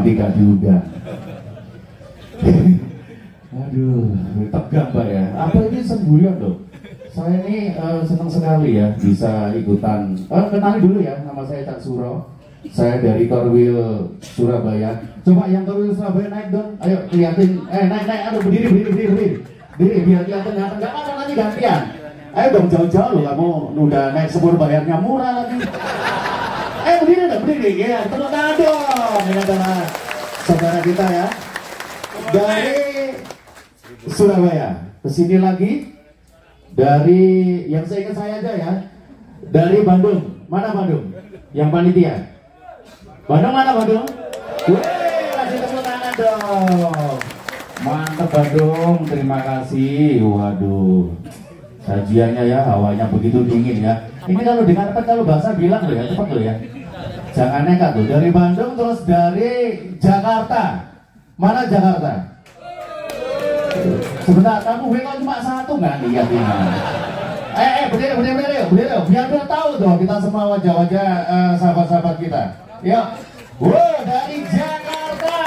tidak diundang. Aduh, tegang Pak ya. Apa ini sembuyan loh? Saya ini senang sekali ya bisa ikutan. Kenali dulu ya, nama saya Cak Suro. Saya dari Korwil Surabaya. Coba yang Korwil Surabaya naik dong. Ayo liatin. Naik. Aduh berdiri. Biar kelihatan ganteng. Gak apa-apa nanti gantian. Ayo dong jauh-jauh loh kamu udah naik sepur bayarnya murah lagi. Berdiri. Ya, tepuk tangan dong. Ini adalah saudara kita ya. Dari Surabaya. Kesini lagi. Dari yang saya ingat saya aja ya. Dari Bandung. Mana Bandung? Yang panitia. Bandung mana Bandung? Kasih tepuk tangan dong. Mantap Bandung, terima kasih. Waduh, sajiannya ya, hawanya begitu dingin ya. Ini kalau di karpet kalau bahasa bilang loh ya, cepat loh ya. Jangan nekat loh. Dari Bandung terus dari Jakarta. Mana Jakarta? Sebentar, kamu WK cuma satu nggak lihat ini? Berdiri, biar tahu dong kita semua wajah-wajah sahabat-sahabat kita. Yuk, dari Jakarta.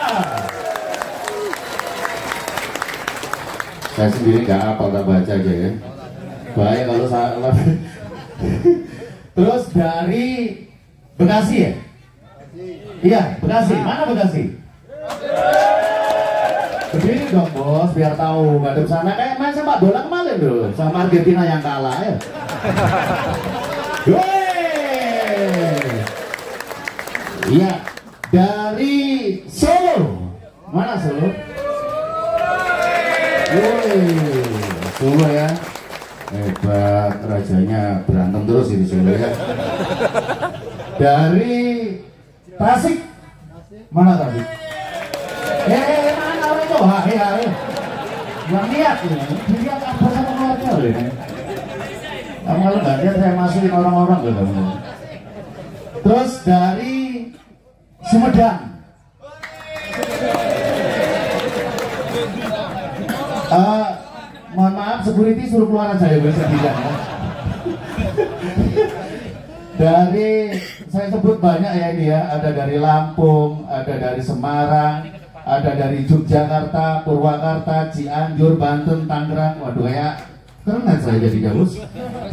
Saya sendiri nggak hafal, tak baca aja ya. Baik kalau salah. Terus dari Bekasi ya? Iya, Bekasi. Mana Bekasi? Berdiri dong bos, biar tahu ngadep sana. Kayak main sepak bola kemarin loh, sama Argentina yang kalah ya. Iya, dari Solo. Mana Solo? Solo ya. Hebat, rajanya berantem terus ini Solo ya. Dari Tasik. Mana Tasik? Mana itu? Yang lihat ini, dilihat apa sama keluarga loh ini. Kamu kalau nggak lihat saya masukin orang-orang loh kamu. Terus dari Sumedang. Mohon maaf, security suruh keluar aja ya bisa tidak ya. Dari saya sebut banyak ya ini ya, ada dari Lampung, ada dari Semarang, ada dari Yogyakarta, Purwakarta, Cianjur, Banten, Tangerang. Waduh ya, keren saya jadi Gabus.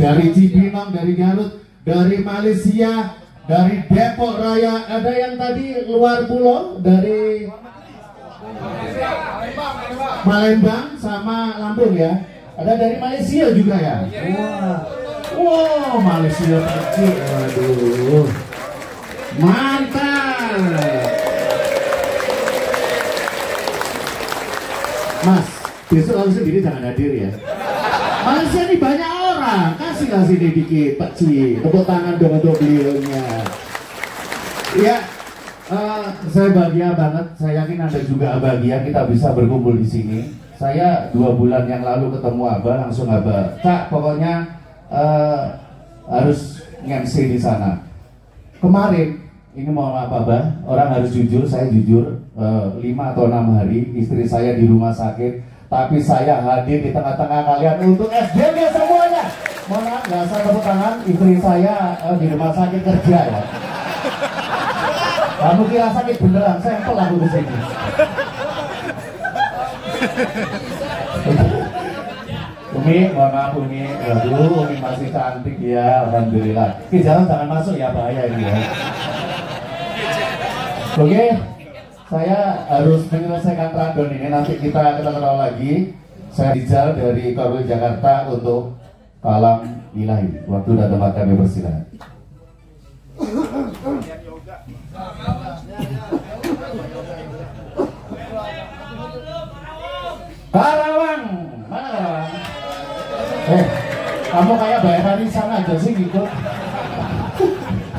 Dari Cibinong, dari Garut, dari Malaysia, dari Depok Raya, ada yang tadi luar pulau dari Palembang sama Lampung ya. Ada dari Malaysia juga ya. Wow, Malaysia kecil. Aduh, mantap. Mas, besok harus sendiri jangan hadir ya. Malaysia ini banyak orang. Kasih nih dikit, Pak Ci. Tepuk tangan dong untuk beliaunya. Ya. Saya bahagia banget. Saya yakin Anda juga bahagia kita bisa berkumpul di sini. Saya 2 bulan yang lalu ketemu Abah, langsung Abah, Cak, pokoknya harus nge-MC di sana. Kemarin, ini mau apa Abah? Orang harus jujur, saya jujur. 5 atau 6 hari istri saya di rumah sakit, tapi saya hadir di tengah-tengah kalian untuk SDG semuanya. Mohon maaf, nggak usah tepuk tangan. Istri saya di rumah sakit kerja ya. Kamu kira sakit beneran, sampel aku di sini. Umi, mohon maaf Umi. Aduh, Umi masih cantik ya, alhamdulillah. Oke, jangan masuk ya, bahaya ini ya. Oke, saya harus menyelesaikan random ini. Nanti kita ketemu lagi. Saya Rizal dari Korwil Jakarta untuk Kalam Ilahi. Waktu dan tempat kami bersilakan. Karawang, mana Karawang? Kamu kayak bayaran di sana aja sih gitu.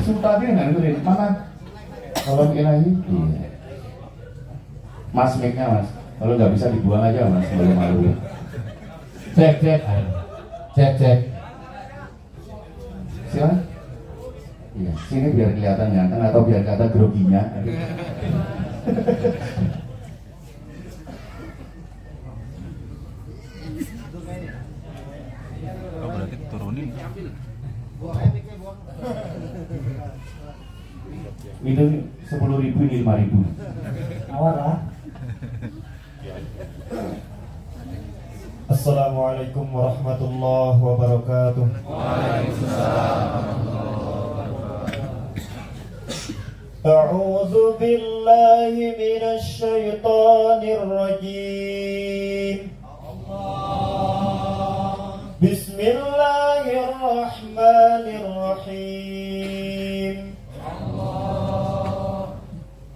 Sumpah dia nggak ngerti mana? Kalau Ilahi, iya. Mas mic-nya mas, kalau nggak bisa dibuang aja mas, malu-malu. Cek. Silakan. Iya, sini biar kelihatan ganteng atau biar kata groginya. Berarti turunin. Itu 10.000 ini 5.000. Nawara. Assalamualaikum warahmatullahi wabarakatuh. A'udzu billahi minasy syaithanir rajim. Bismillahirrahmanirrahim.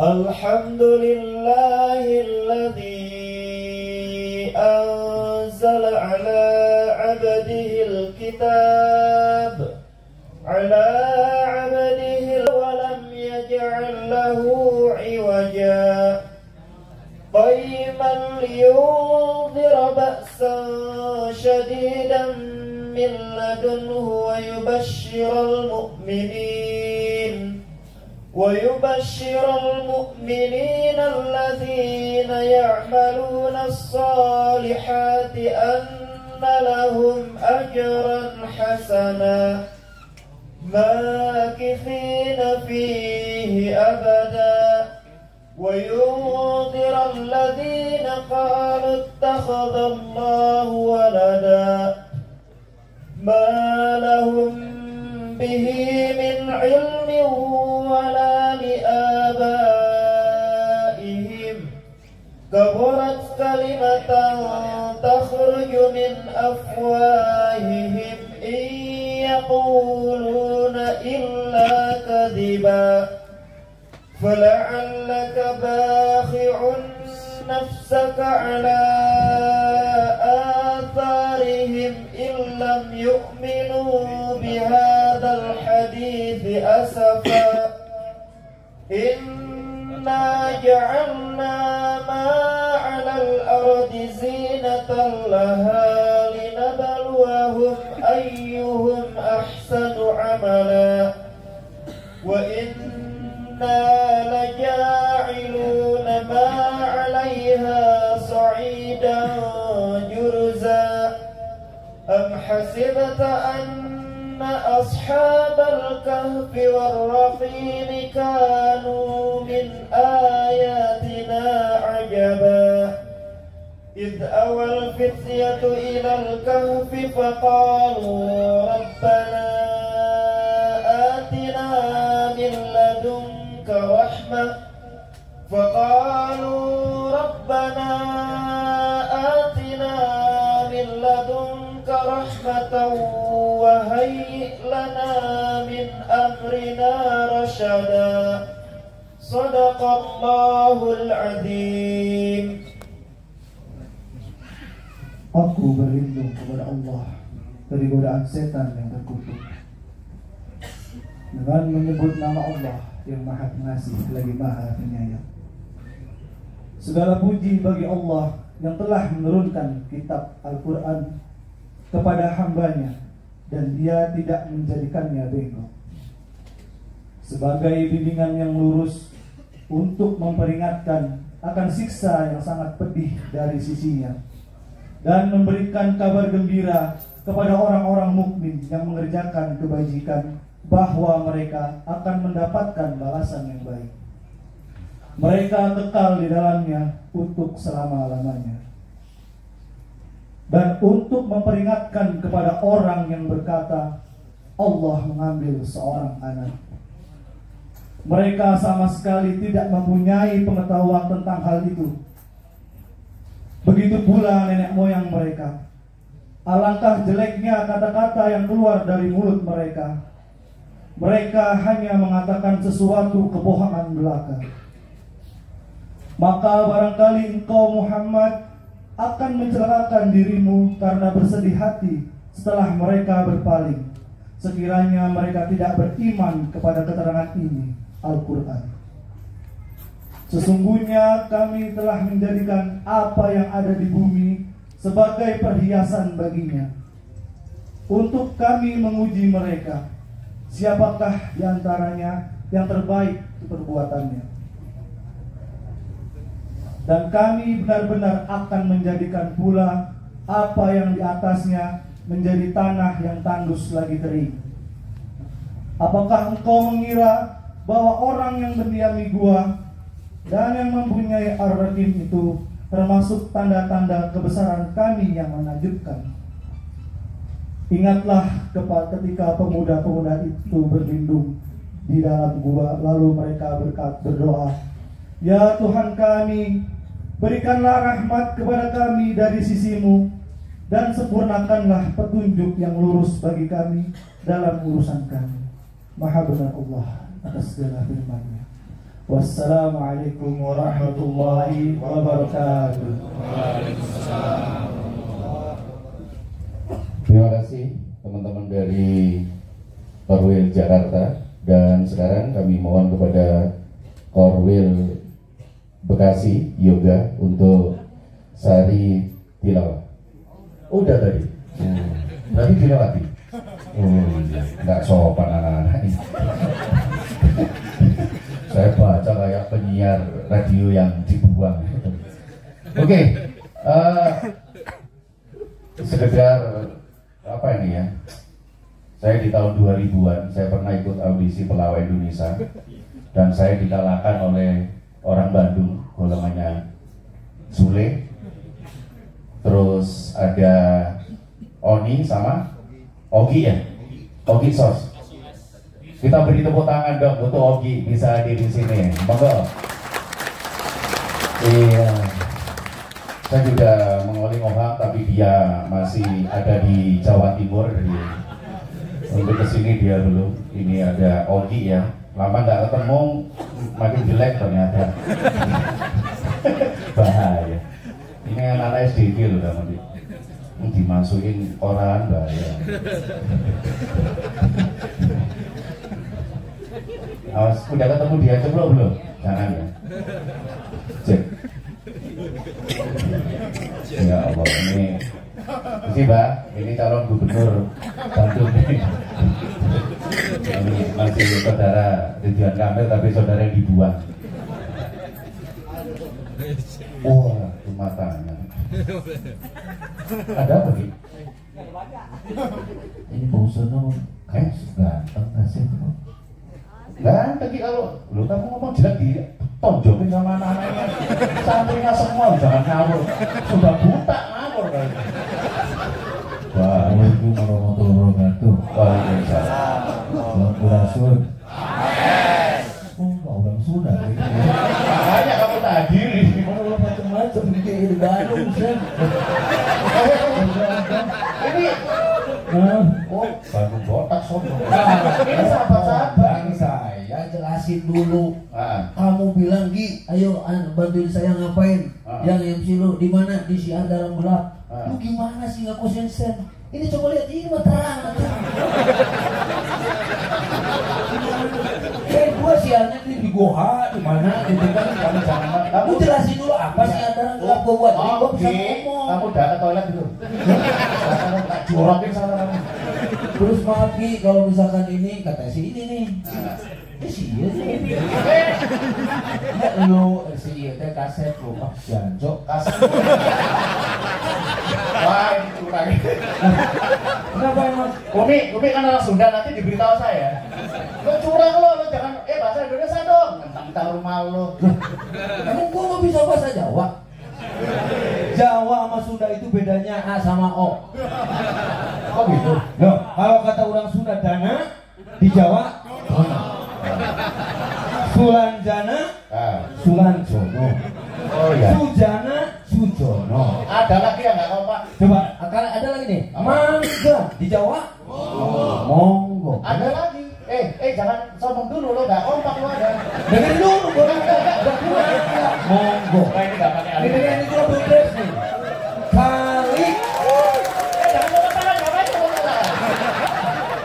Alhamdulillahilladzi anzala ala 'abdihil kitab ala 'abdihi wa lam yaj'al lahu 'iwaja qayyiman liyunzira ba'san shadidan min ladunhu wa yubashshiral mu'minin ويبشر المؤمنين الذين يعملون الصالحات أن لهم أجرا حسنا ماكثين فيه أبدا وينذر الذين قالوا اتخذ الله ولدا ما لهم به من علم ولا لآبائهم كبرت كلمة تخرج من أفواههم إن يقولون إلا كذبا فلعلك باخع نفسك على آثارهم إن لم يؤمنوا بهذا الحديث أسفا إنا جعلنا ما على الأرض زينة لها لنبلوهم أيهم أحسن عملا وإنا لجاعلون ما عليها صعيدا جرزا أم حسبت أن أصحاب الكهف والرقيم كانوا من آياتنا عجبا إذ أوى الفتية إلى الكهف فقالوا ربنا آتنا من لدنك رحمة رحمة وهيئ لنا من أمرنا رشدا صدق الله العظيم. Aku berlindung kepada Allah dari godaan setan yang terkutuk dengan menyebut nama Allah yang Maha Pengasih lagi Maha Penyayang. Segala puji bagi Allah yang telah menurunkan kitab Al-Quran kepada hambanya dan dia tidak menjadikannya bengkok sebagai bimbingan yang lurus untuk memperingatkan akan siksa yang sangat pedih dari sisinya dan memberikan kabar gembira kepada orang-orang mukmin yang mengerjakan kebajikan bahwa mereka akan mendapatkan balasan yang baik. Mereka kekal di dalamnya untuk selama-lamanya. Dan untuk memperingatkan kepada orang yang berkata Allah mengambil seorang anak, mereka sama sekali tidak mempunyai pengetahuan tentang hal itu. Begitu pula nenek moyang mereka. Alangkah jeleknya kata-kata yang keluar dari mulut mereka. Mereka hanya mengatakan sesuatu kebohongan belaka. Maka barangkali engkau Muhammad akan mencelakakan dirimu karena bersedih hati setelah mereka berpaling, sekiranya mereka tidak beriman kepada keterangan ini, Al-Quran. Sesungguhnya kami telah menjadikan apa yang ada di bumi sebagai perhiasan baginya, untuk kami menguji mereka, siapakah di antaranya yang terbaik perbuatannya. Dan kami benar-benar akan menjadikan pula apa yang di atasnya menjadi tanah yang tandus lagi kering. Apakah engkau mengira bahwa orang yang mendiami gua Dan yang mempunyai Ar-Raqib itu termasuk tanda-tanda kebesaran kami yang menakjubkan. Ingatlah ketika pemuda-pemuda itu berlindung di dalam gua, lalu mereka berdoa, "Ya Tuhan kami, berikanlah rahmat kepada kami dari sisimu, dan sempurnakanlah petunjuk yang lurus bagi kami dalam urusan kami." Maha benar Allah atas segala firman-Nya. Wassalamualaikum warahmatullahi wabarakatuh. Terima kasih teman-teman dari Korwil Jakarta. Dan sekarang kami mohon kepada Korwil Bekasi Yoga untuk sari tilawah. Udah tadi. Tadi tilawati. Oh iya, nggak sopan anak-anak ini. Saya baca kayak penyiar radio yang dibuang. Oke, sekedar apa ini ya? Saya di tahun 2000-an, saya pernah ikut audisi pelawak Indonesia, dan saya dikalahkan oleh orang Bandung, golongannya Sule. Terus ada Oni sama Ogi ya, Ogi Sos. Kita beri tepuk tangan dong untuk Ogi bisa hadir di sini. Monggo. Iya. Saya juga mengoling Ohang, tapi dia masih ada di Jawa Timur. Jadi untuk kesini dia belum. Ini ada Ogi ya. Lama nggak ketemu, makin jelek ternyata. Bahaya. Ini anak SDG loh nanti. Dimasukin koran bahaya. Awas, udah ketemu dia belum? Jangan ya. Cek. Ya Allah, ini Mbak, ini calon gubernur Bandung. Ini masih saudara Ridwan Kamil, tapi saudara yang dibuang. Wah, itu matanya. Ada apa nih? Ini bosan kayak ganteng kasih. Ganteng kalau lu kamu ngomong jelek di tonjokin sama anak-anaknya, santrinya semua jangan ngawur. Sudah buta ngawur kan. Waalaikumsalam warahmatullahi wabarakatuh. Waalaikumsalam. Sampurasun. Oh, orang Sunda. Makanya kamu tak hadiri. Kalau macam-macam di Bandung, Sen. Ini oh, Bandung botak sombong. Ini sahabat-sahabat. Bang, saya jelasin dulu. Kamu bilang, Gi, ayo bantuin saya ngapain? Yang MC lu di mana? Di siar dalam gelap. Lu gimana sih nggak konsen? Ini coba lihat, ini mah terang. Gua siarnya di Goa, di mana? Di dekat kamu jangan. Kamu jelasin dulu apa sih dalam gelap gua buat? Gua bisa ngomong. Kamu udah ke toilet dulu. Tak jorokin sama kamu. Terus maaf Gi, kalau misalkan ini kata si ini nih. Si iya sih. Lu si iya teh kaset lu Pak Janjo Kaset. Wah, ini curang. Kenapa emang? Umi kan orang Sunda, nanti diberitahu saya. Lo curang lo jangan bahasa Indonesia dong. Tentang rumah lo. Emang gua nggak bisa bahasa Jawa. Jawa sama Sunda itu bedanya A sama O. Oh gitu. Loh, kalau kata orang Sunda dana, di Jawa dana. Sulanjana, Sulanjono. Oh ya. Sujana, Sujono. Ada lagi yang nggak kompak? Coba, akan ada lagi nih. Mangga di Jawa. Monggo. Ada lagi. Jangan sombong dulu lo nggak kompak lo ada. Dengerin dulu, boleh monggo. Ini nggak pakai alih. Ini gua bebas nih. Kali. Jangan lupa tangan, jangan.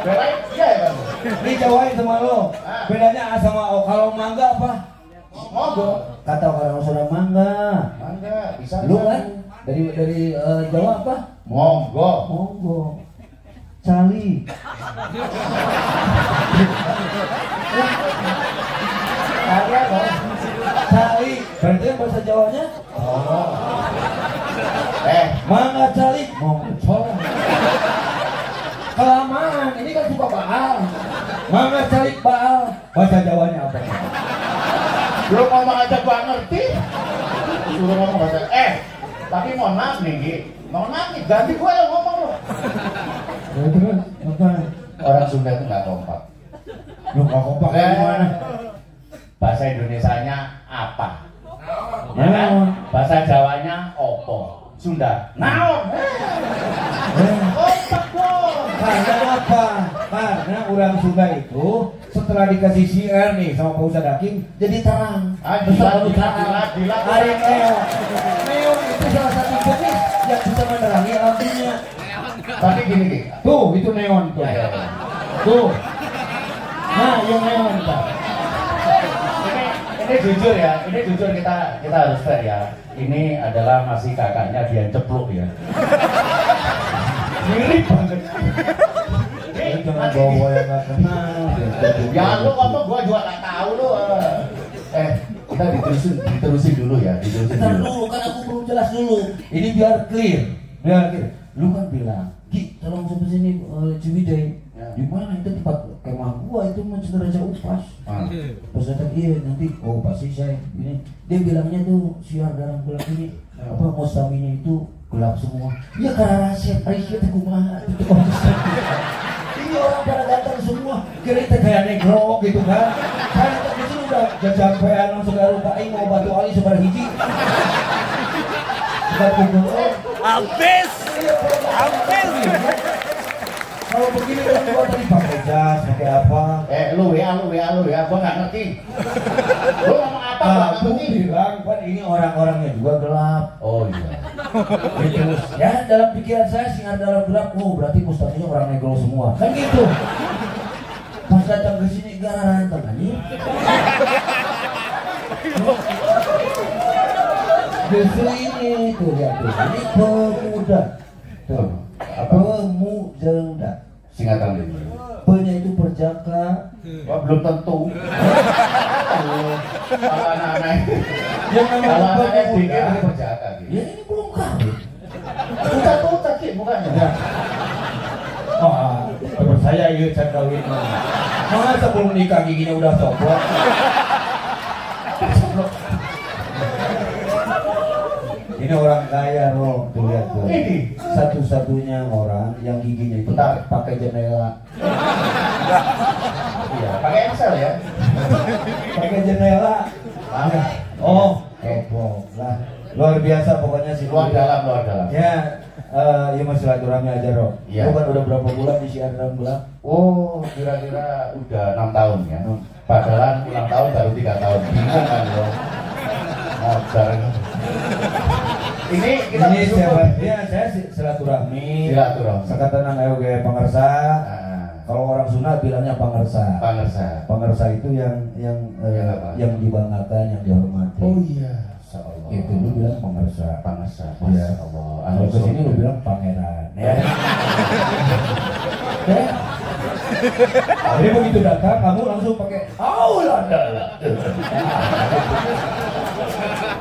Belain, iya ya kamu. Dijawain sama lo. Bedanya A sama O. Kalau mangga apa? Monggo. Kata orang Sunda mangga. Mangga, bisa. Lu kan dari Jawa apa? Monggo. Monggo. Cali. Ada dong. Cali. Berarti bahasa Jawanya? Oh. Mangga cali. Monggo. Kelamaan. Ini kan suka baal. Mangga cali baal. Bahasa Jawanya apa? Belum ngomong aja gua ngerti. Suruh ngomong aja. Tapi mohon maaf nih, Gi. Mohon maaf nih, ganti gua yang ngomong lo. Ya terus apa? Orang Sunda itu nggak kompak. Lu nggak kompak gimana? Bahasa Indonesianya apa? Ya kan? Naon. Bahasa Jawanya opo. Sunda. Naon. Kompak dong. Karena apa? Karena orang Sunda itu setelah dikasih siar nih sama Pak Ustadz Hakim jadi terang. Gila. Hari neon. Neon itu salah satu jenis yang bisa menerangi alam dunia. Tapi gini. Tuh, itu neon tuh. Ya. Tuh. Nah, yang neon Pak. Ini jujur ya, ini jujur kita harus fair ya. Ini adalah masih kakaknya Dian Cepluk ya. Mirip banget. Jangan bawa yang nggak kenal. Ya lu ngomong gua juga nggak tahu lu. Kita diterusin dulu ya, Bentar dulu, kan aku belum jelas dulu. Ini biar clear. Lu kan bilang, Ki, tolong sampai sini Ciwidey. Ya. Di mana itu tempat kemah gua itu Masjid Raja Upas. Pas datang iya nanti pasti saya ini dia bilangnya tuh siar dalam gelap ini apa mustaminya itu gelap semua. Ya karena rahasia Aisyah itu kumaha itu ini orang pada datang semua kira kita kayak negro gitu kan. Saya datang ke sini udah jajapean langsung dari Aing mau batu ali sebar hiji. Habis. Kalau begini kan gua tadi pakai jas, pakai apa? Lu ya, gua nggak ngerti. Lu ngomong apa? Gua nggak Aku ngerti. bilang kan ini orang-orangnya juga gelap. Oh iya. Gitu. Ya dalam pikiran saya singar dalam gelap, berarti mustahilnya orang negro semua. Kan gitu. Pas datang ke sini gara ranteng ini. Justru ini tuh lihat tuh, ini pemuda. Tuh, pemuda. Singkatan ini. P-nya itu perjaka. Wah, belum tentu. Kalau anak-anak Yang namanya SD pemuda. kan perjaka gitu. Ya ini belum kawin. Tuta sih bukannya. Ya. Teman saya iya can kawin mah. Masa belum nikah giginya udah soblok. Ini orang kaya loh, tuh lihat tuh. Ini Satu-satunya orang yang giginya itu pakai jendela. iya, pakai Excel ya. Pakai jendela. Oh, kebok lah. Luar biasa pokoknya sih. Luar dalam. Ya, ya masih silaturahmi aja Roh. Iya. Lu kan udah berapa bulan di siar dalam gelap? Oh, kira-kira udah 6 tahun ya. Padahal ulang tahun baru 3 tahun. Bingung kan lo. Bareng. Ini kita Ini bersyukur. siapa? Ya saya Silaturahmi. silaturahmi. Sekatanan ayo ge pangersa. Kalau orang Sunda bilangnya pangersa. Pangersa itu yang apa? yang dibanggakan, yang dihormati. Oh iya. Insyaallah. Itu lu bilang pangersa. Pangersa. Iya. Allah. Kalau ke sini lu bilang pangeran. Ya. Ya. Jadi begitu datang kamu langsung pakai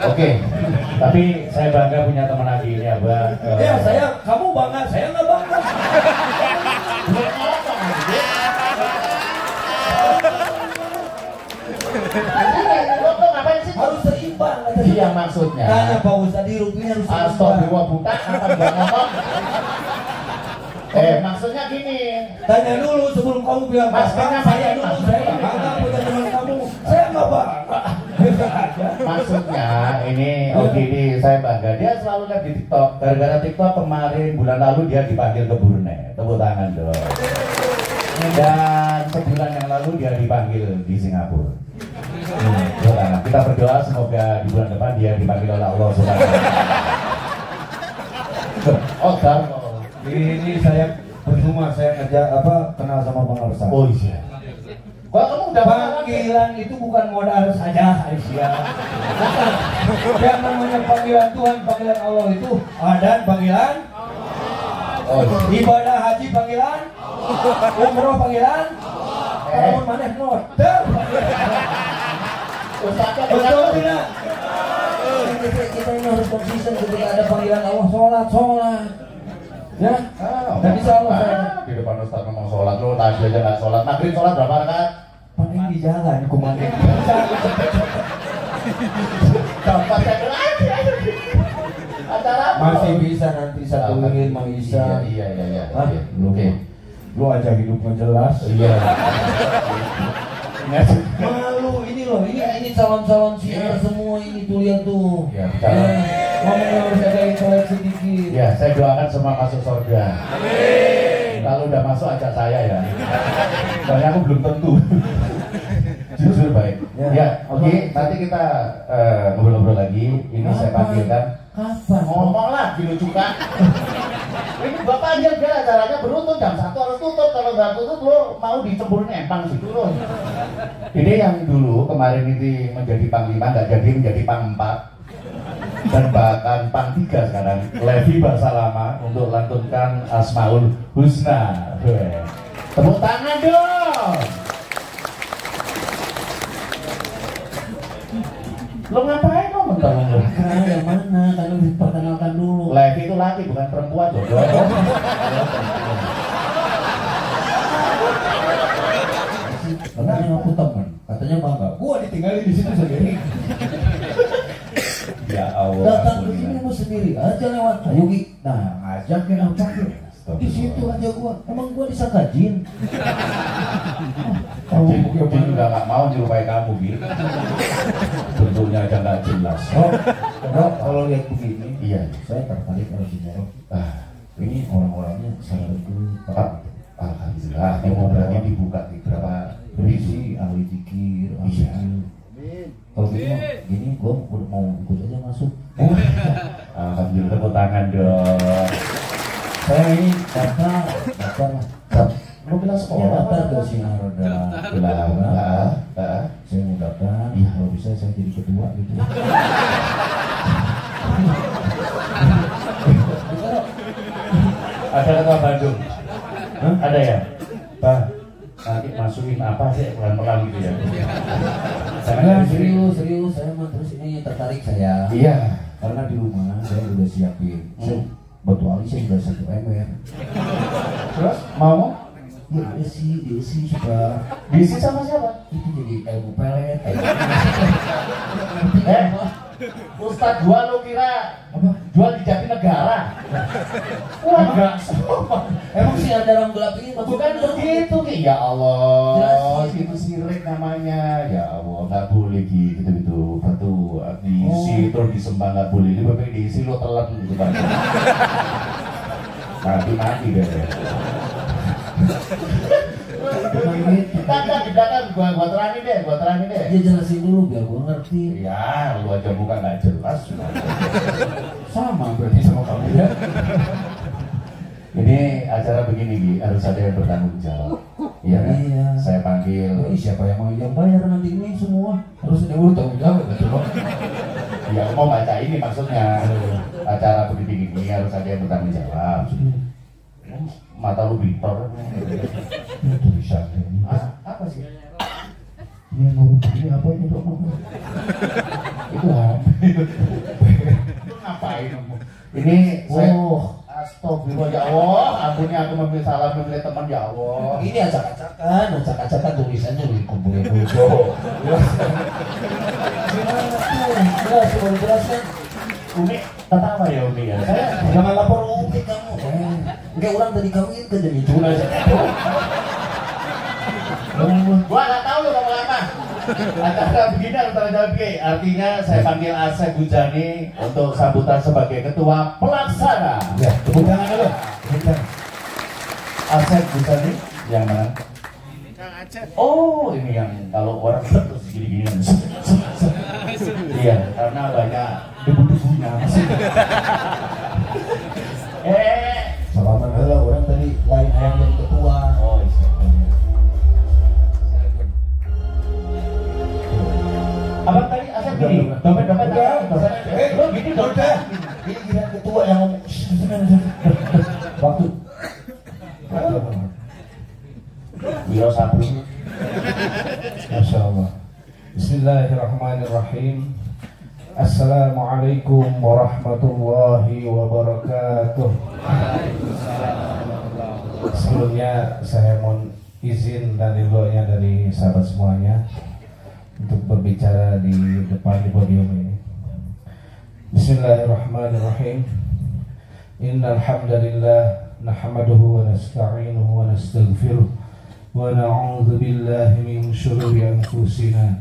Oke. Tapi saya bangga punya teman Adi ini, Abah. Ya kamu bangga, saya nggak bangga. Harus seimbang. Iya maksudnya. Tanya Pak Ustadz di rupiah harus seimbang. Astagfirullah buta, apa nggak ngomong? Maksudnya gini. Tanya dulu sebelum kamu bilang Maksudnya saya dulu, saya bangga punya teman kamu. Saya nggak bangga. Maksudnya ini ini saya bangga. Dia selalu live di TikTok. Gara-gara TikTok kemarin bulan lalu dia dipanggil ke Brunei. Tepuk tangan dong. Dan sebulan yang lalu dia dipanggil di Singapura. Kita berdoa semoga di bulan depan dia dipanggil oleh Allah Subhanahu wa Taala. Ini saya percuma saya kenal sama Bang Arsa. Oh iya. Kalau kamu udah Panggilan itu bukan modal saja, Aisyah. Yang namanya panggilan Tuhan, panggilan Allah itu ada panggilan. Ibadah haji panggilan. Umroh panggilan. Tahun maneh modal. Betul tidak? Kita ini harus konsisten ketika ada panggilan Allah, sholat. Ya, dan insya Allah saya di depan Ustaz ngomong sholat, lu tadi aja nggak sholat. Maghrib sholat berapa rakaat? paling di jalan kumaha. Masih bisa nanti satuin mau bisa. Iya. Hah? Oke. Lu aja hidupnya jelas. Iya. Malu ini loh, ini calon-calon siar semua ini tuh lihat tuh. Ya, calon. Ngomongnya harus ada intelek sedikit. Ya, saya doakan semua masuk surga. Amin. Kalau udah masuk ajak saya ya. Soalnya aku belum tentu. Jujur baik. Ya, oke. Nanti kita ngobrol-ngobrol lagi. Ini saya panggilkan. Kapan? Ngomong lagi lu juga. Ini bapak aja enggak, acaranya beruntun jam 1 harus tutup. Kalau nggak tutup lo mau dicemburin empang situ lo. Ini yang dulu kemarin ini menjadi panglima nggak jadi menjadi pang-4 dan bahkan pang-3 sekarang. Levi Basalama untuk lantunkan Asmaul Husna. Tepuk tangan dong. Lo ngapain lo mentang lo? Yang mana? Karena diperkenalkan dulu. Levi itu laki bukan perempuan jodoh. Katanya aku teman, katanya bangga. Gua ditinggalin di situ sendiri. Ya Allah. Datang ke sini gua sendiri aja lewat. Ayo Gi, nah ngajak ya apa di situ aja gua. Emang gua disangka jin. Jin juga nggak mau nyerupai kamu gitu. Bentuknya aja nggak jelas. Kalau lihat begini, Iya. saya tertarik sama si Moro. Ini orang-orangnya sangat berguna. Alhamdulillah. Yang berarti dibuka di berapa Berisi ahli zikir, ahli ilmu. Kalau gitu mah, gini gua udah mau ikut aja masuk. Alhamdulillah, tepuk tangan dong. Saya ini daftar lah. Mau bilang Ya sekolah? daftar ke Sinar Roda. Saya mau daftar. Kalau bisa saya jadi ketua gitu. Ada ketua Bandung? Ada ya? Pak, nanti masukin apa sih pelan-pelan gitu ya? Nah, serius, saya mah terus ini tertarik saya. Iya. Karena di rumah saya udah siapin. Batu alis saya udah 1 ember. Terus mau? Ya diisi supaya Diisi sama siapa? itu jadi ilmu pelet. Ustadz jual lo kira jual di Jatinegara? Wah, enggak. Emang sih ada orang gelap ini Bukan begitu, Ki. Ya Allah, itu sirik namanya. Ya Allah, nggak boleh gitu. Batu diisi terus disembah nggak boleh. Ini bapak diisi lo telan gitu kan. Mati deh. Kita gua terangin deh. Dia jelasin dulu biar gua ngerti. Ya, lu aja bukan nggak jelas. Sama berarti sama kamu ya. Ini acara begini Gi, harus ada yang bertanggung jawab. Iya kan? Iya. Saya panggil. Siapa yang mau bayar nanti ini semua? Harus ada bertanggung jawab betul. Ya, mau baca ini maksudnya. Acara begini harus ada yang bertanggung jawab. Mata lu bintor. Tulisannya. Apa sih? Ini ngomong begini apa ini dok? Itu apa? Lu ngapain? Ini saya. Astagfirullah ya Allah, ampuni aku memberi salam memberi teman ya Allah. Ini acak-acakan tulisannya dikumpulin dulu. Gimana tuh? Coba dijelaskan. Umi ketawa ya Umi ya. Saya Jangan lapor Umi kamu. Enggak orang tadi kamu ini kerja di Juna aja. Gua nggak tahu lo ngomong apa. Acara begini harus terjawab. Artinya saya panggil Asep Bujani untuk sambutan sebagai ketua pelaksana. Ya, tepuk tangan dulu. Asep Bujani yang mana? Oh, ini yang kalau orang terus gini-gini. Iya, karena banyak debu-debunya. Salaman dulu orang tadi lain yang jadi ketua. Oh, iya. Abang tadi Asep gini, dompet-dompet lo gini dompet. Ini gila ketua yang ngomong. Waktu. Wiro Sabri. Masya Allah. Bismillahirrahmanirrahim. Assalamualaikum warahmatullahi wabarakatuh. Sebelumnya saya mohon izin dan ridhonya dari sahabat semuanya untuk berbicara di depan di podium ini. Bismillahirrahmanirrahim. Innal hamdalillah nahmaduhu wa nasta'inuhu wa nastaghfiruh wa na'udzu billahi min shururi anfusina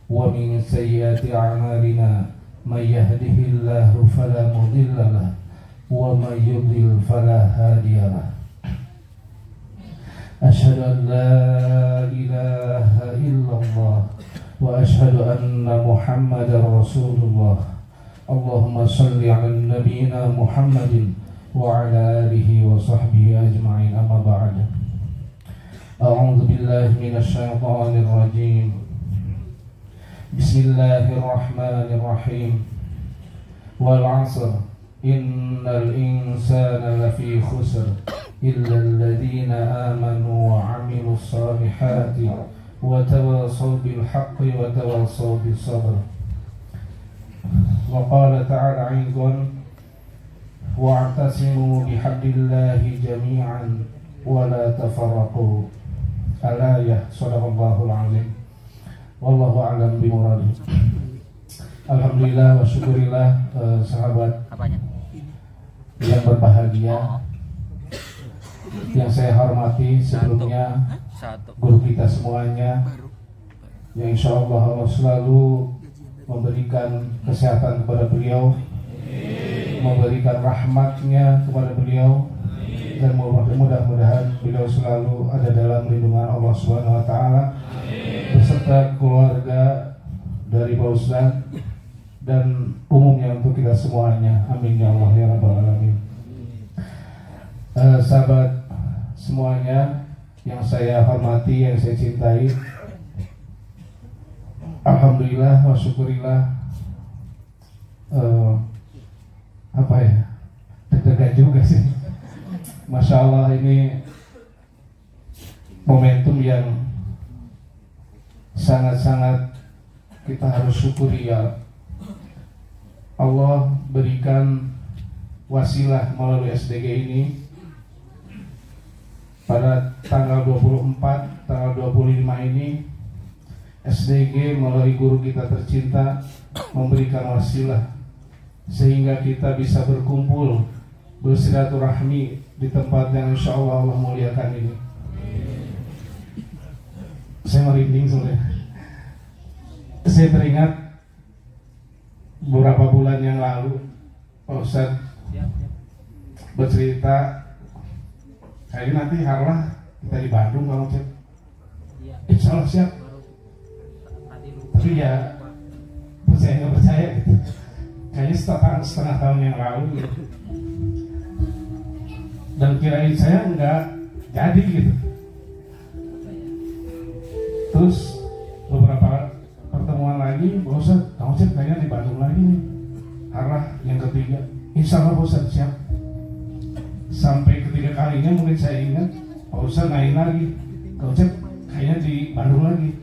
wa min sayyiati a'malina may yahdihillahu fala mudilla lahu wa may yudlil fala hadiya lahu. Asyhadu an la ilaha illallah wa asyhadu anna Muhammadar Rasulullah. Allahumma shalli ala nabiyyina Muhammadin wa ala alihi wa sahbihi ajma'in, amma ba'd. A'udzu billahi minasy syaithanir rajim. Bismillahirrahmanirrahim. Wal 'asr innal insana lafi khusr illa alladhina amanu wa 'amilus salihati wa tawassaw bil haqqi wa tawassaw bis sabr. Wa qala ta'ala 'aidan wa'tasimu bihablillahi jami'an wa la tafarraqu. Al-ayah. Shadaqallahul 'azim. Wallahu a'lam bimuradi. Alhamdulillah wa syukurillah, sahabat yang berbahagia, yang saya hormati sebelumnya guru kita semuanya, yang insya Allah selalu memberikan kesehatan kepada beliau, memberikan rahmatnya kepada beliau, dan mudah-mudahan beliau selalu ada dalam lindungan Allah Subhanahu wa Ta'ala beserta keluarga dari Pak Ustadz dan umumnya untuk kita semuanya. Amin ya Allah ya Rabbal Alamin. Sahabat semuanya yang saya hormati, yang saya cintai, alhamdulillah wa syukurillah, deg-degan juga sih. Masya Allah, ini momentum yang sangat-sangat kita harus syukuri ya. Allah berikan wasilah melalui SDG ini pada tanggal 24, tanggal 25 ini. SDG melalui guru kita tercinta memberikan wasilah sehingga kita bisa berkumpul, bersilaturahmi di tempat yang insya Allah Allah muliakan ini. Saya merinding sebenarnya. Saya teringat beberapa bulan yang lalu Pak Ustadz bercerita, kayaknya nanti harlah kita di Bandung kalau cek. Insya Allah siap. Tapi ya percaya nggak percaya gitu. Kayaknya setengah tahun yang lalu gitu. Dan kirain saya nggak jadi gitu. Terus beberapa pertemuan lagi, Pak Ustadz, kamu cek kayaknya di Bandung lagi nih. Arah yang ketiga, insya Allah Pak Ustadz siap. Sampai ketiga kalinya mungkin saya ingat, Pak Ustadz naik lagi, kamu cek kayaknya di Bandung lagi.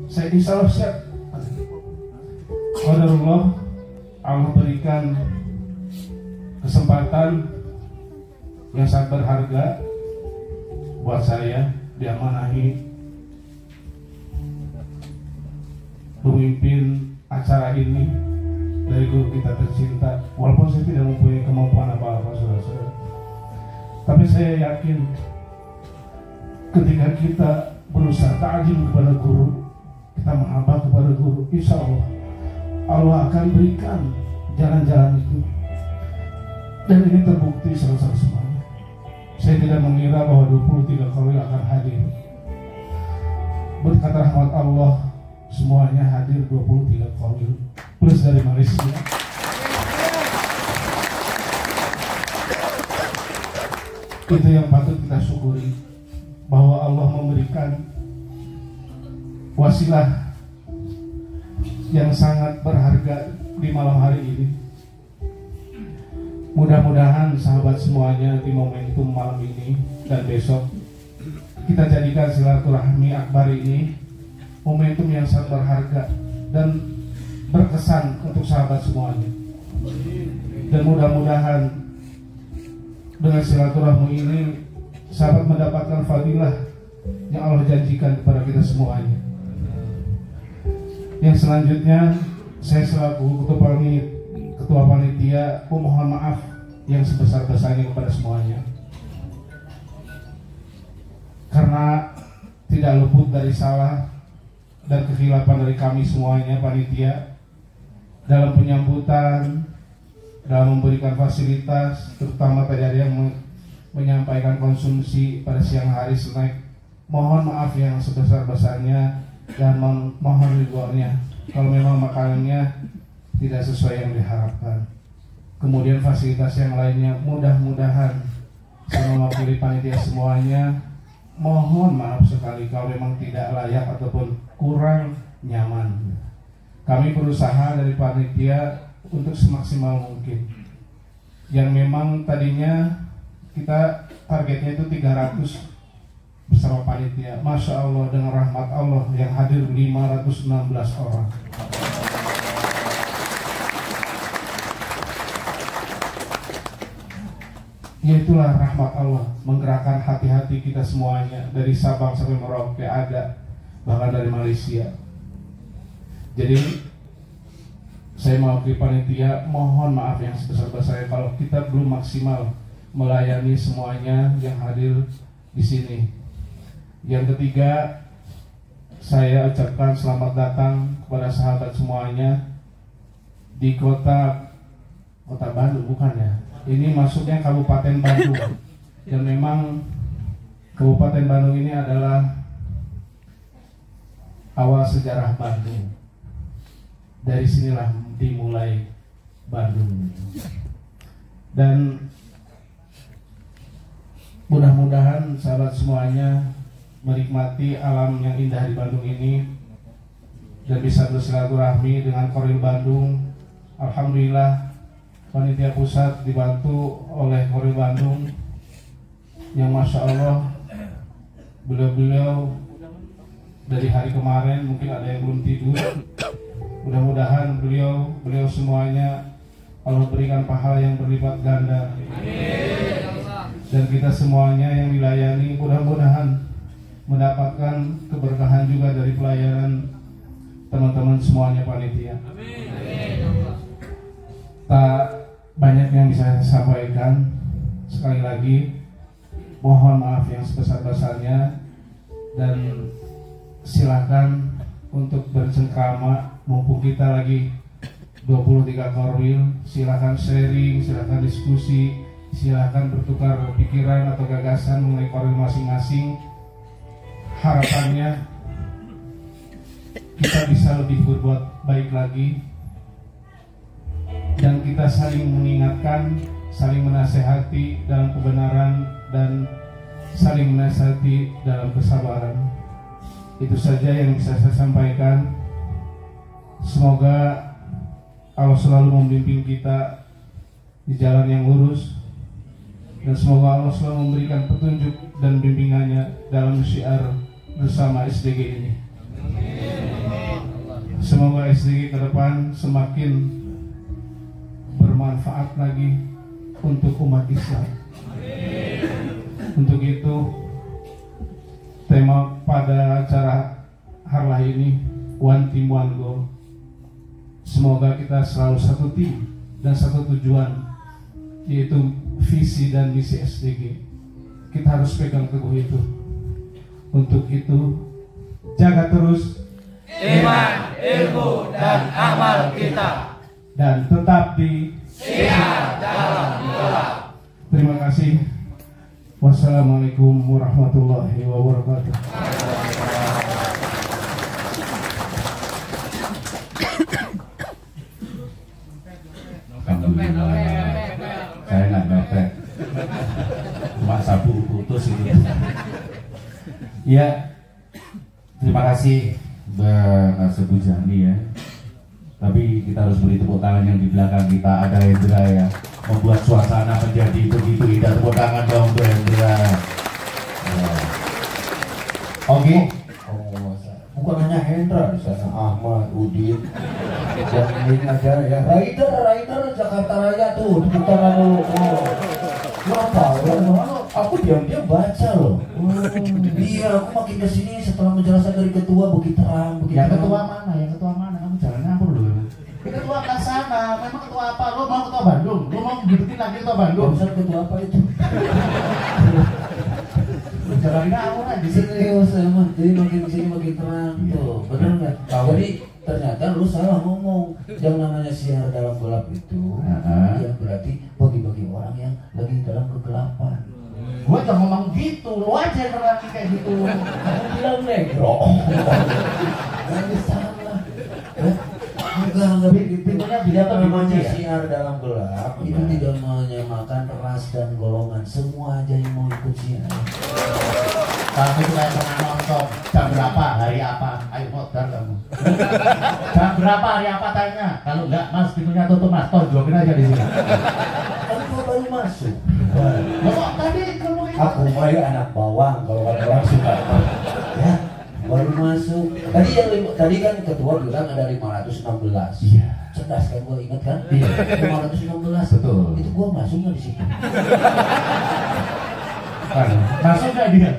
Saya insya Allah siap. Qadarullah, Allah berikan kesempatan yang sangat berharga buat saya, diamanahi memimpin acara ini dari guru kita tercinta. Walaupun saya tidak mempunyai kemampuan apa-apa, saudara-saudara, tapi saya yakin ketika kita berusaha ta'zim kepada guru, kita menghamba kepada guru, insya Allah Allah akan berikan jalan-jalan itu. Dan ini terbukti selesai semuanya. Saya tidak mengira bahwa 23 Qaul akan hadir. Berkat rahmat Allah, semuanya hadir 23 Qaul plus dari Malaysia. Itu yang patut kita syukuri, bahwa Allah memberikan wasilah yang sangat berharga di malam hari ini. Mudah-mudahan sahabat semuanya di momentum malam ini dan besok kita jadikan silaturahmi akbar ini momentum yang sangat berharga dan berkesan untuk sahabat semuanya. Dan mudah-mudahan dengan silaturahmi ini sahabat mendapatkan fadilah yang Allah janjikan kepada kita semuanya. Yang selanjutnya, saya selaku ketua panitia mohon maaf yang sebesar-besarnya kepada semuanya. Karena tidak luput dari salah dan kekhilafan dari kami semuanya panitia dalam penyambutan, dalam memberikan fasilitas, terutama tadi ada yang menyampaikan konsumsi pada siang hari snack. Mohon maaf yang sebesar-besarnya dan mohon ridhonya kalau memang makanannya tidak sesuai yang diharapkan. Kemudian fasilitas yang lainnya mudah-mudahan saya mewakili panitia semuanya mohon maaf sekali kalau memang tidak layak ataupun kurang nyaman. Kami berusaha dari panitia untuk semaksimal mungkin. Yang memang tadinya kita targetnya itu 300 bersama panitia. Masya Allah, dengan rahmat Allah yang hadir 516 orang. Ya itulah rahmat Allah menggerakkan hati-hati kita semuanya dari Sabang sampai Merauke ada, bahkan dari Malaysia. Jadi saya mewakili panitia mohon maaf yang sebesar-besarnya kalau kita belum maksimal melayani semuanya yang hadir di sini. Yang ketiga, saya ucapkan selamat datang kepada sahabat semuanya di kota Bandung, bukan ya? Ini masuknya Kabupaten Bandung. Dan memang Kabupaten Bandung ini adalah awal sejarah Bandung. Dari sinilah dimulai Bandung. Dan mudah-mudahan sahabat semuanya menikmati alam yang indah di Bandung ini dan bisa bersilaturahmi dengan Korwil Bandung. Alhamdulillah panitia pusat dibantu oleh Korwil Bandung yang Masya Allah beliau dari hari kemarin mungkin ada yang belum tidur. Mudah-mudahan beliau semuanya Allah berikan pahala yang berlipat ganda. Dan kita semuanya yang dilayani mudah-mudahan mendapatkan keberkahan juga dari pelayanan teman-teman semuanya panitia. Tak banyak yang bisa saya sampaikan. Sekali lagi mohon maaf yang sebesar-besarnya dan silakan untuk bercengkrama mumpung kita lagi 23 Korwil. Silakan sharing, silakan diskusi, silakan bertukar pikiran atau gagasan mengenai Korwil masing-masing. Harapannya kita bisa lebih berbuat baik lagi dan kita saling mengingatkan, saling menasehati dalam kebenaran dan saling menasehati dalam kesabaran. Itu saja yang bisa saya sampaikan. Semoga Allah selalu membimbing kita di jalan yang lurus dan semoga Allah selalu memberikan petunjuk dan bimbingannya dalam syiar bersama SDG ini. Semoga SDG ke depan semakin bermanfaat lagi untuk umat Islam. Untuk itu tema pada acara Harlah ini One Team One Goal. Semoga kita selalu satu tim dan satu tujuan, yaitu visi dan misi SDG. Kita harus pegang teguh itu. Untuk itu jaga terus iman, ilmu, dan amal kita, dan tetap di syiar dalam doa. Terima kasih. Wassalamualaikum warahmatullahi wabarakatuh. Alhamdulillah. Saya nggak nyopet, cuma sabu putus itu. Ya, terima kasih Mbak Sebu Jami ya. Tapi kita harus beri tepuk tangan yang di belakang kita. Ada Hendra ya, membuat suasana menjadi begitu indah. Tepuk tangan dong untuk Hendra ya. Oke. Bukan hanya Hendra, di sana Ahmad, Udin, dan ini ada ya Rider Jakarta Raya tuh, tepuk tangan dulu. Apa? Aku diam-diam baca loh. Iya, aku makin kesini setelah menjelaskan dari ketua begitu terang, begitu. Yang ketua mana? Kamu jangan ngapur loh. Ketua kelas 1 mana? Memang ketua apa? Lo mau ketua Bandung? Lo mau dudukin lagi ketua Bandung? Barusan ketua apa itu? Jalanin aku kan di sini. Serius emang, jadi makin sini makin terang tuh, bener nggak? Jadi ternyata lu salah ngomong. Yang namanya siar dalam gelap itu, ya berarti bagi-bagi orang yang lagi dalam kegelapan. Gua jangan ngomong gitu, lu aja yang lagi kayak gitu. Kamu bilang negro. Ini salah. Enggak begitu. Yang namanya siar dalam gelap itu tidak menyamakan ras dan golongan. Semua aja yang mau ikut siar. Kamu itu kayak pernah nonton jam berapa, hari apa? Ayo modal kamu. Jam berapa, hari apa tanya? Kalau enggak, Mas pintunya tutup Mas, toh jokin aja di sini. Aku baru masuk. Kok tadi kamu itu? Aku mah ya anak bawang kalau kata orang suka. Ya, baru masuk. Tadi kan ketua bilang ada 516. Iya. Cerdas kan gua ingat kan? Iya. 516. Betul. Itu gua masuknya di situ. Masuk nggak dia?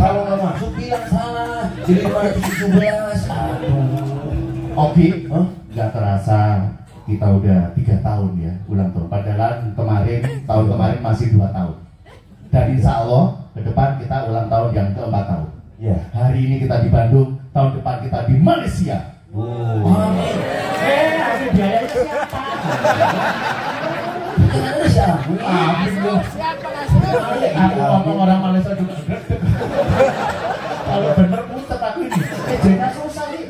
Kalau nggak masuk bilang salah. Jadi 517. Aduh. Oke, nggak terasa kita udah 3 tahun ya ulang tahun. Padahal tahun kemarin masih 2 tahun. Dan insya Allah ke depan kita ulang tahun yang ke-4 tahun. Ya. Hari ini kita di Bandung, tahun depan kita di Malaysia. Amin. Ada biayanya siapa? Kenapa siapa? Amin loh. Aku ngomong orang Malaysia juga gede. Kalau bener mutet aku ini. Ejanya susah nih.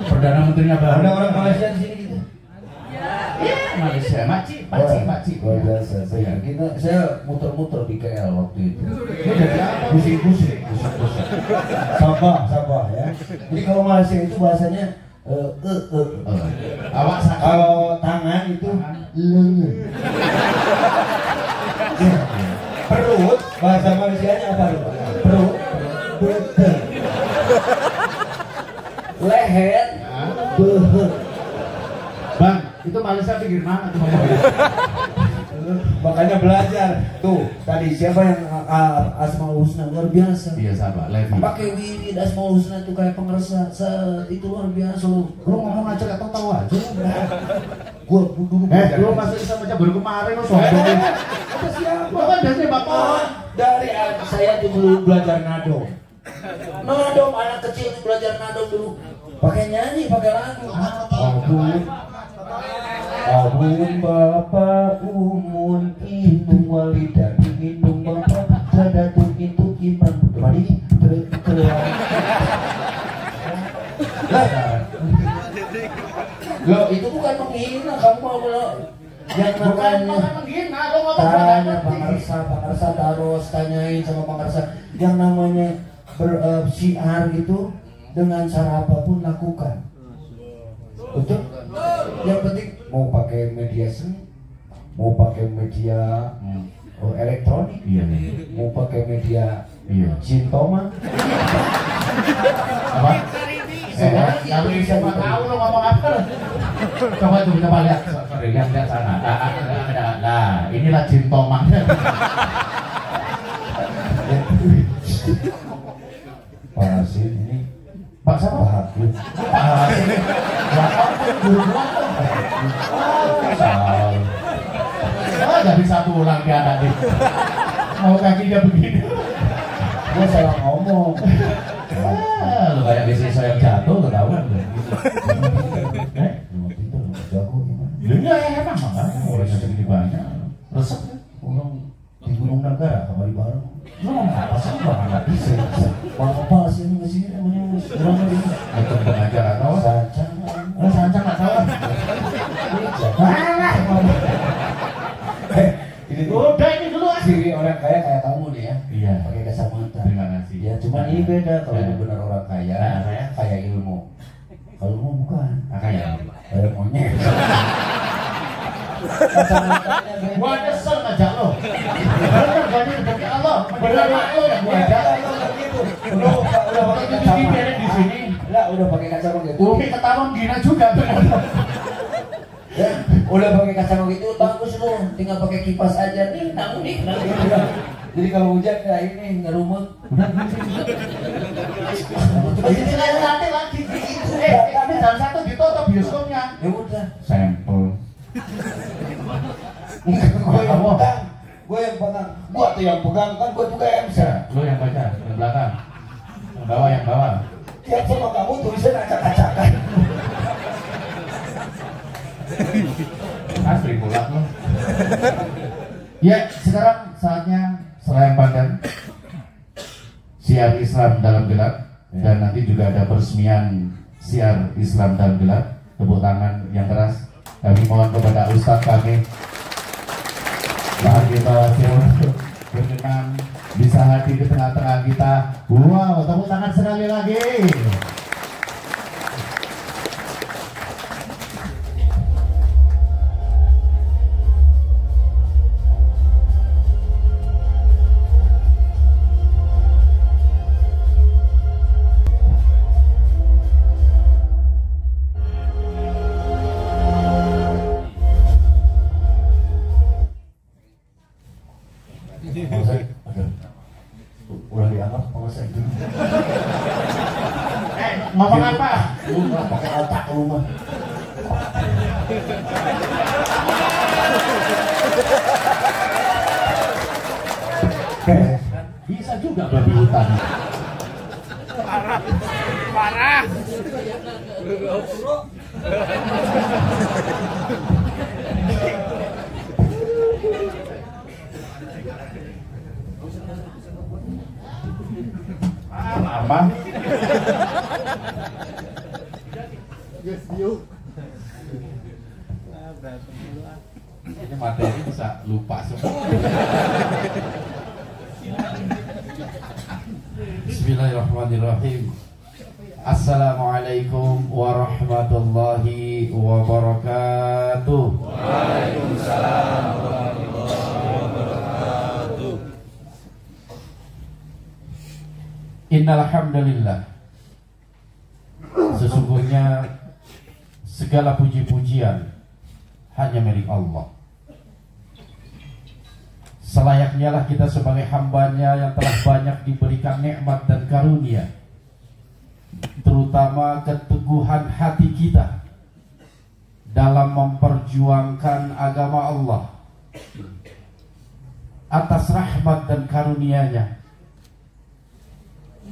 Perdana Menterinya baru. Ada orang Malaysia di sini gitu. Iya, Malaysia, pakcik. Luar biasa. Saya muter-muter di KL waktu itu. Lu jadi apa? Pusing-pusing. Sabah ya. Jadi kalau Malaysia itu bahasanya Awak sakit. kalau tangan itu lengan. Perut bahasa Malaysianya apa tuh? Perut, beter. Leher, beher. Bang, itu Malaysia pinggir mana tuh ngomongnya? Makanya belajar. Tuh, tadi siapa yang Asmaul Husna luar biasa. Iya sahabat, Levi. Pakai wirid Asmaul Husna itu kayak pengerasa. Itu luar biasa lu. Lu ngomong aja gak tahu aja. Gua dulu. Lu masih bisa baca baru kemarin lu sombong. Apa siapa? Lu kan biasanya bapak. Dari saya dulu belajar nado. Nado anak kecil itu belajar nado dulu. Pakai nyanyi, pakai lagu. Abun bapak umun inung walidan inung bapak sadatu itu iman mari Loh itu bukan menghina kamu mau yang namanya menghina lu tanya Pangarsa taros tanyain sama Pangarsa yang namanya bersiar gitu dengan cara apapun lakukan. Betul? Yang penting mau pakai media seni, mau pakai media elektronik, mau pakai media sintoma. Apa? Kalau siapa tahu lo ngomong apa? Coba lihat, lihat sana. Nah, inilah sintoma. Parasit ini Pak siapa? Pak Hakim. Jadi satu ulang dia tadi. Mau kakinya begini. Gua salah ngomong. Lu kayak bisnis yang jatuh ketahuan lu. Itu jago gimana? Iya emang makanya mulai segini banyak. Resep Orang di Gunung Nagara kamari bareng. lu ngomong apa sih? Bang nggak bisa. Bang apa sih ini nggak sih namanya orang ini? Untuk pengajar atau Sancang. sancang nggak salah. Ini Udah ini dulu ah. ciri orang kaya kayak kamu nih ya. Iya. Pakai kacamata. Terima kasih. Ya cuman ini beda kalau Ya. benar orang kaya, Nah, saya kaya ilmu. Kalau mau bukan, makanya. kayak monyet. Kacamatanya beda. Gua nyesel ngajak lo. Bener gak nih demi Allah. Bener lo yang gua ajak. Udah pakai kacamata di sini. Lah udah pakai kacamata gitu. Umi ketahuan gina juga. Ya, udah pakai kacamata gitu bagus lu. Tinggal pakai kipas aja nih, namun nih. Jadi kalau hujan ya ini ngerumut. Jadi nanti lagi gitu. Tapi jalan satu ditutup bioskopnya. Ya udah. Sampel. Gue yang pegang. Gue tuh yang pegang kan gue juga MC. Lo yang baca, yang belakang. Yang bawah. Tiap sama kamu tulisan acak-acakan. Asli pula lo. Ya, sekarang saatnya serayang pandang siar Islam dalam gelap, dan nanti juga ada peresmian siar Islam dalam gelap. Tepuk tangan yang keras kami mohon kepada Ustadz kami kita berkenan bisa hadir di tengah-tengah kita. Wow, tepuk tangan sekali lagi. Udah dianggap pengusaha itu. Ngomong apa? Lu nggak pakai otak lu mah. Bisa juga babi hutan. Parah. Lama. Ini materi bisa lupa semua. Bismillahirrahmanirrahim. Assalamualaikum warahmatullahi wabarakatuh. Waalaikumsalam warahmatullahi wabarakatuh. Innal hamdalillah. Sesungguhnya segala puji-pujian hanya milik Allah. Selayaknya lah kita sebagai hambanya yang telah banyak diberikan nikmat dan karunia, terutama keteguhan hati kita dalam memperjuangkan agama Allah. Atas rahmat dan karunia-Nya,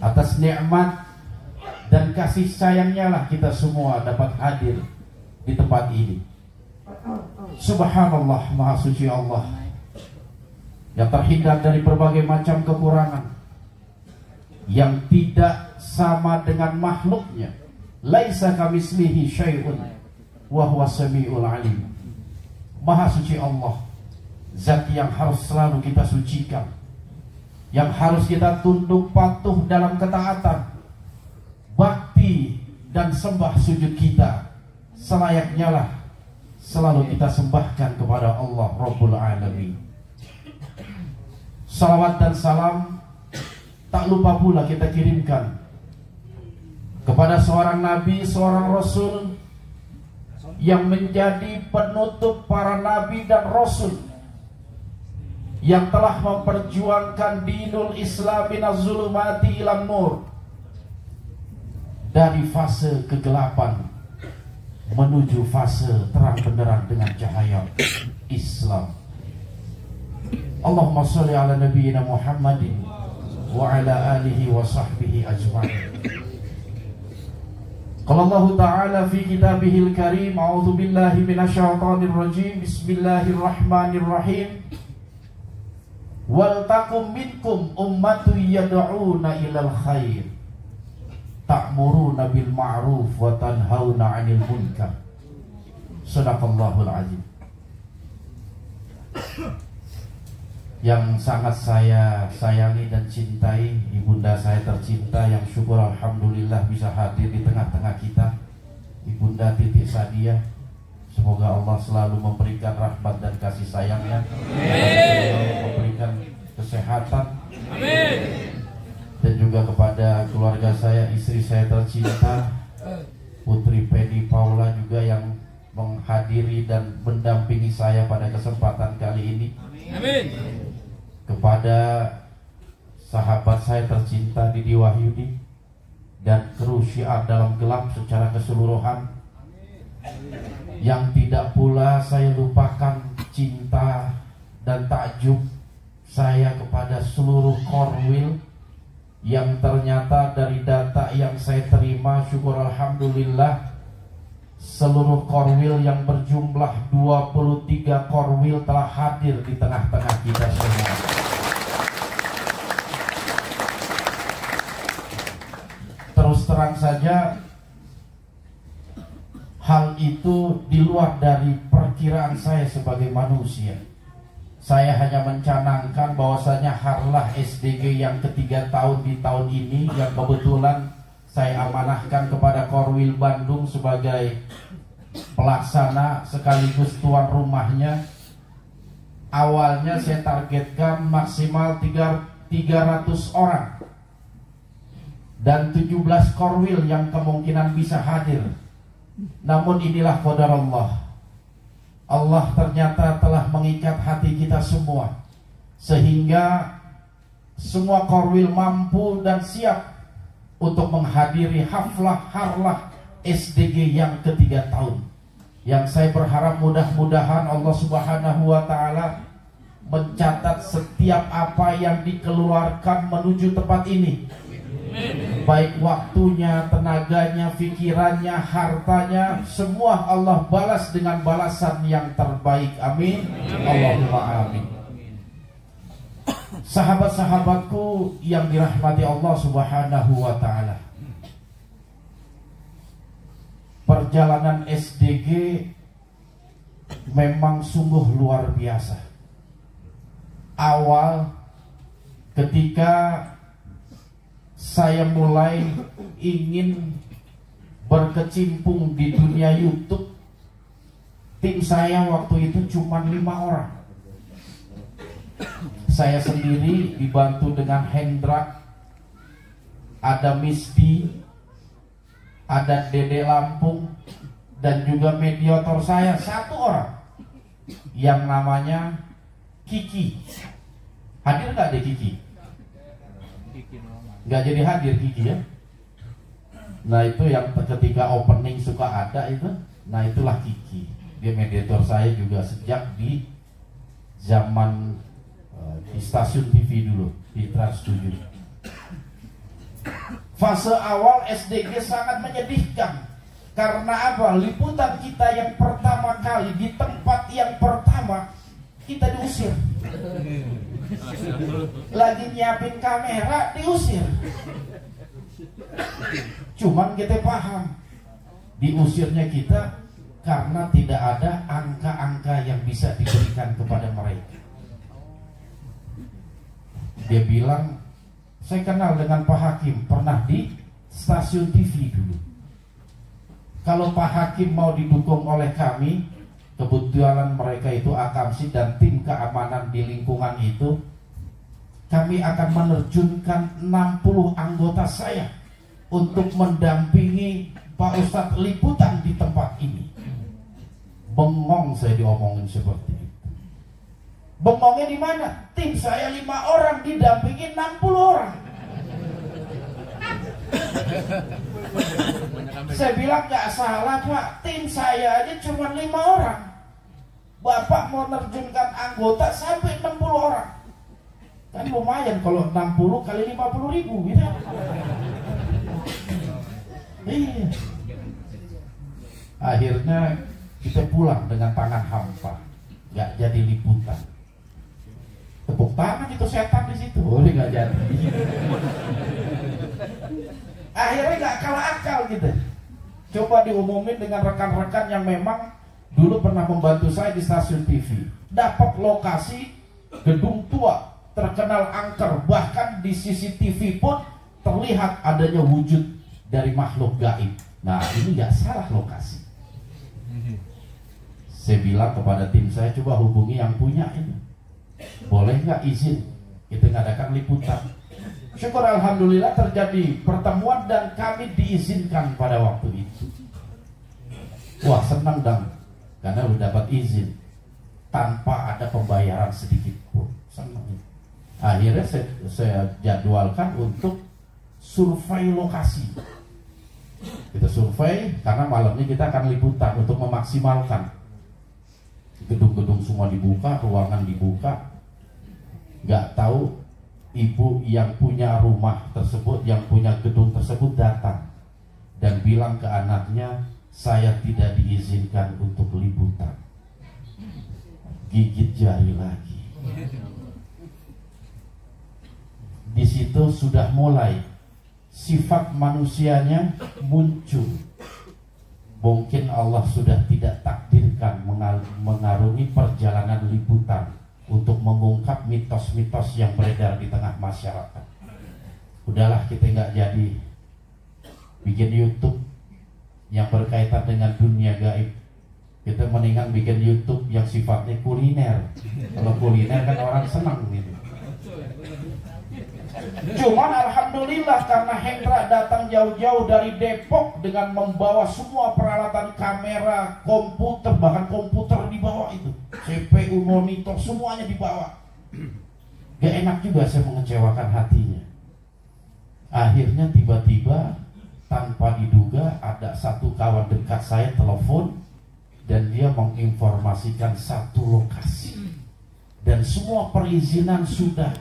atas nikmat dan kasih sayangnya lah kita semua dapat hadir di tempat ini. Subhanallah, Maha Suci Allah yang terhindar dari berbagai macam kekurangan, yang tidak sama dengan makhluknya. Laisa kamitslihi syai'un wa huwa samiul alim. Maha Suci Allah, zat yang harus selalu kita sucikan, yang harus kita tunduk patuh dalam ketaatan, bakti dan sembah sujud kita selayaknya lah selalu kita sembahkan kepada Allah Rabbul Alamin. Salawat dan salam tak lupa pula kita kirimkan kepada seorang nabi, seorang rasul yang menjadi penutup para nabi dan rasul, yang telah memperjuangkan dinul Islam minaz zulumati ilan nur, dari fase kegelapan menuju fase terang benderang dengan cahaya Islam. Allahumma sholli ala nabiyyina Muhammadin wa ala alihi wa sahbihi ajma'in. Qala Allah Ta'ala fi kitabihil karim, a'udzu billahi minasyaitonir rajim, bismillahirrahmanirrahim. Wal takum minkum ummatun yad'una ilal khair, ta'muruna bil ma'ruf wa tanhauna 'anil munkar. Shadaqallahul azim. Yang sangat saya sayangi dan cintai, ibunda saya tercinta yang syukur alhamdulillah bisa hadir di tengah-tengah kita, Ibunda Titi Sadia. Semoga Allah selalu memberikan rahmat dan kasih sayangnya, memberikan kesehatan. Amin. Dan juga kepada keluarga saya, istri saya tercinta Putri Pedi Paula juga yang menghadiri dan mendampingi saya pada kesempatan kali ini. Amin. kepada sahabat saya tercinta Didi Wahyudi dan kru Syiar Dalam Gelap secara keseluruhan, yang tidak pula saya lupakan cinta dan takjub saya kepada seluruh korwil yang ternyata dari data yang saya terima, syukur alhamdulillah, seluruh korwil yang berjumlah 23 korwil telah hadir di tengah-tengah kita semua. Terus terang saja, hal itu di luar dari perkiraan saya sebagai manusia. Saya hanya mencanangkan bahwasanya harlah SDG yang ketiga tahun di tahun ini, yang kebetulan saya amanahkan kepada Korwil Bandung sebagai pelaksana sekaligus tuan rumahnya. Awalnya saya targetkan maksimal 300 orang dan 17 korwil yang kemungkinan bisa hadir. Namun inilah qadar Allah. Allah ternyata telah mengikat hati kita semua, sehingga semua korwil mampu dan siap untuk menghadiri haflah harlah SDG yang ketiga tahun. Yang saya berharap mudah-mudahan Allah Subhanahu wa Ta'ala mencatat setiap apa yang dikeluarkan menuju tempat ini, baik waktunya, tenaganya, pikirannya, hartanya, semua Allah balas dengan balasan yang terbaik. Amin. Allahumma amin. Sahabat-sahabatku yang dirahmati Allah Subhanahu wa Ta'ala, perjalanan SDG memang sungguh luar biasa. Awal ketika saya mulai ingin berkecimpung di dunia YouTube, tim saya waktu itu cuma 5 orang. Saya sendiri dibantu dengan Hendra, ada Misdi, ada Dede Lampung, dan juga mediator saya 1 orang yang namanya Kiki. Hadir gak deh Kiki? Nggak jadi hadir Kiki ya. Nah itu yang ketika opening suka ada itu. Nah itulah Kiki. Dia mediator saya juga sejak di zaman di stasiun TV dulu, di Trans 7. Fase awal SDG sangat menyedihkan. Karena apa? Liputan kita yang pertama kali di tempat yang pertama kita diusir. Lagi nyiapin kamera diusir. Cuman kita paham, diusirnya kita karena tidak ada angka-angka yang bisa diberikan kepada mereka. Dia bilang, saya kenal dengan Pak Hakim, pernah di stasiun TV dulu. Kalau Pak Hakim mau didukung oleh kami, kebetulan mereka itu akamsi dan tim keamanan di lingkungan itu, kami akan menerjunkan 60 anggota saya untuk mendampingi Pak Ustadz liputan di tempat ini. Bengong saya diomongin seperti itu. Bengongnya di mana? Tim saya 5 orang didampingi 60 orang. Saya bilang gak salah Pak, tim saya aja cuma 5 orang. Bapak mau nerjunkan anggota sampai 60 orang. Kan lumayan kalau 60 kali 50.000 gitu. Iya. Akhirnya kita pulang dengan tangan hampa, gak jadi liputan. Tepuk tangan itu setan di situ, boleh gak jadi. Akhirnya gak kalah akal gitu. Coba diumumin dengan rekan-rekan yang memang dulu pernah membantu saya di stasiun TV. Dapat lokasi gedung tua, terkenal angker, bahkan di CCTV pun terlihat adanya wujud dari makhluk gaib. Nah ini gak salah lokasi. Saya bilang kepada tim saya, coba hubungi yang punya ini, boleh nggak izin kita ngadakan liputan. Syukur alhamdulillah terjadi pertemuan dan kami diizinkan pada waktu itu. Wah senang dong, karena udah dapat izin tanpa ada pembayaran sedikit pun. Senang. Akhirnya saya jadwalkan untuk survei lokasi. Kita survei karena malamnya kita akan liputan untuk memaksimalkan. Gedung-gedung semua dibuka, ruangan dibuka. Gak tahu ibu yang punya rumah tersebut, yang punya gedung tersebut datang dan bilang ke anaknya, saya tidak diizinkan untuk liputan. Gigit jari lagi. Di situ sudah mulai sifat manusianya muncul. Mungkin Allah sudah tidak takdirkan mengarungi perjalanan liputan untuk mengungkap mitos-mitos yang beredar di tengah masyarakat. Udahlah, kita nggak jadi bikin YouTube yang berkaitan dengan dunia gaib. Kita mendingan bikin YouTube yang sifatnya kuliner. Kalau kuliner kan orang senang gitu. Cuman alhamdulillah karena Hendra datang jauh-jauh dari Depok dengan membawa semua peralatan kamera, komputer, bahkan komputer dibawa itu, CPU, monitor, semuanya dibawa. Gak enak juga saya mengecewakan hatinya. Akhirnya tiba-tiba tanpa diduga ada satu kawan dekat saya telepon dan dia menginformasikan satu lokasi dan semua perizinan sudah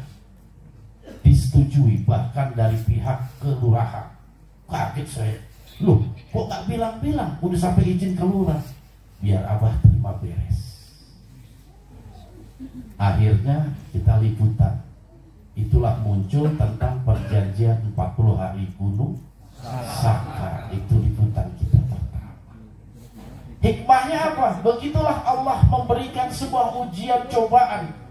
disetujui bahkan dari pihak kelurahan. Kaget saya, loh kok gak bilang-bilang udah sampai izin kelurahan, biar abah terima beres. Akhirnya kita liputan. Itulah muncul tentang perjanjian 40 hari gunung Saka. Itu liputan kita pertama. Hikmahnya apa? Begitulah Allah memberikan sebuah ujian cobaan.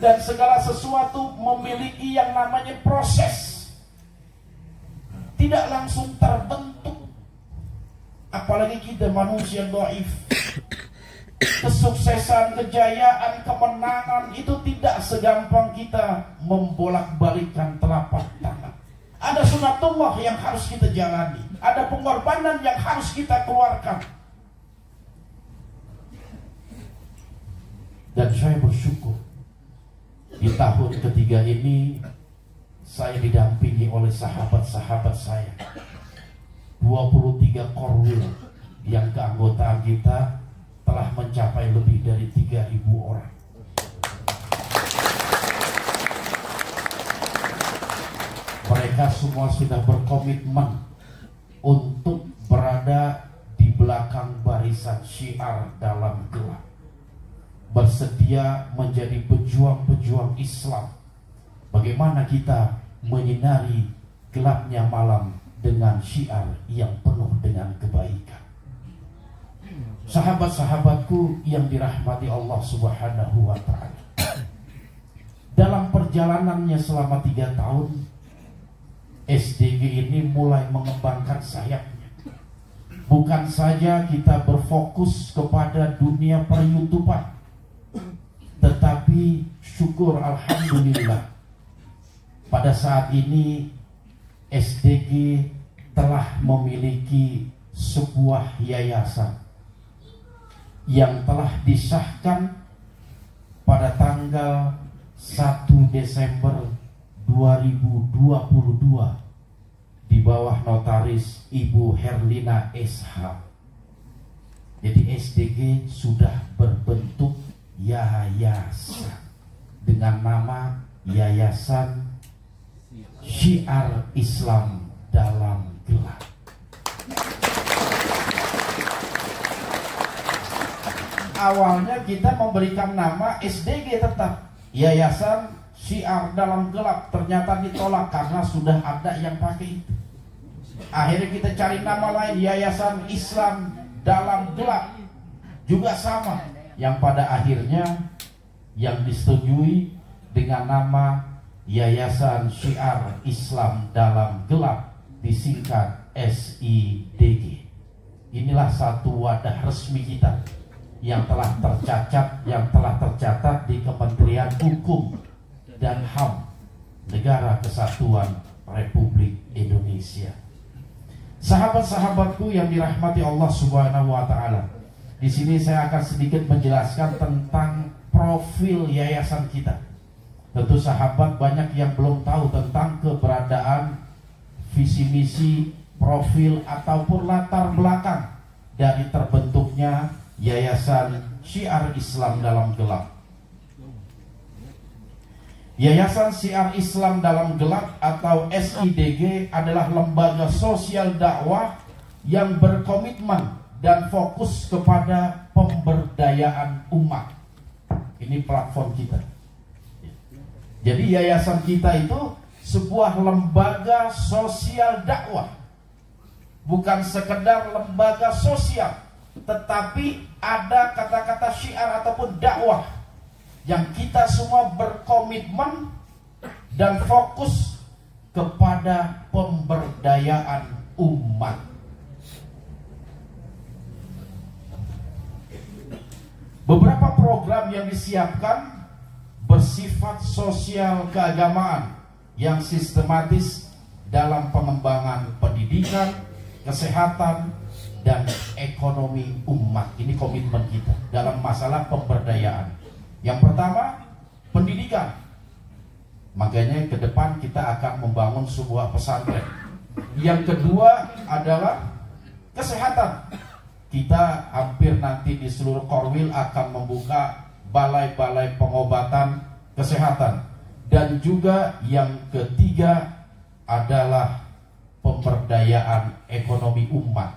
Dan segala sesuatu memiliki yang namanya proses. Tidak langsung terbentuk. Apalagi kita manusia dhaif. Kesuksesan, kejayaan, kemenangan itu tidak segampang kita membolak-balikkan telapak tangan. Ada sunatullah yang harus kita jalani. Ada pengorbanan yang harus kita keluarkan. Dan saya bersyukur di tahun ketiga ini saya didampingi oleh sahabat-sahabat saya, 23 korwil yang keanggotaan kita telah mencapai lebih dari 3.000 orang. Mereka semua sudah berkomitmen untuk berada di belakang barisan syiar dalam gelap, bersedia menjadi pejuang-pejuang Islam. Bagaimana kita menyinari gelapnya malam dengan syiar yang penuh dengan kebaikan. Sahabat-sahabatku yang dirahmati Allah Subhanahu wa ta'ala, dalam perjalanannya selama 3 tahun, SDG ini mulai mengembangkan sayapnya. Bukan saja kita berfokus kepada dunia per-YouTubean, tetapi syukur alhamdulillah pada saat ini SDG telah memiliki sebuah yayasan yang telah disahkan pada tanggal 1 Desember 2022 di bawah notaris Ibu Herlina SH. Jadi SDG sudah berbentuk yayasan dengan nama Yayasan Syiar Islam dalam Gelap. Awalnya kita memberikan nama SDG tetap, Yayasan Syiar dalam Gelap, ternyata ditolak karena sudah ada yang pakai itu. Akhirnya kita cari nama lain, Yayasan Islam dalam Gelap, juga sama, yang pada akhirnya yang disetujui dengan nama Yayasan Syiar Islam dalam Gelap, disingkat SIDG. Inilah satu wadah resmi kita yang telah tercatat di Kementerian Hukum dan HAM Negara Kesatuan Republik Indonesia. Sahabat-sahabatku yang dirahmati Allah Subhanahu wa ta'ala, di sini saya akan sedikit menjelaskan tentang profil yayasan kita. Tentu sahabat banyak yang belum tahu tentang keberadaan visi misi, profil ataupun latar belakang dari terbentuknya Yayasan Syiar Islam Dalam Gelap. Yayasan Syiar Islam Dalam Gelap atau SIDG adalah lembaga sosial dakwah yang berkomitmen dan fokus kepada pemberdayaan umat. Ini platform kita. Jadi yayasan kita itu sebuah lembaga sosial dakwah. Bukan sekedar lembaga sosial, tetapi ada kata-kata syiar ataupun dakwah yang kita semua berkomitmen dan fokus kepada pemberdayaan umat. Beberapa program yang disiapkan bersifat sosial keagamaan yang sistematis dalam pengembangan pendidikan, kesehatan, dan ekonomi umat. Ini komitmen kita dalam masalah pemberdayaan. Yang pertama, pendidikan. Makanya ke depan kita akan membangun sebuah pesantren. Yang kedua adalah kesehatan. Kita hampir nanti di seluruh Korwil akan membuka balai-balai pengobatan kesehatan. Dan juga yang ketiga adalah pemberdayaan ekonomi umat.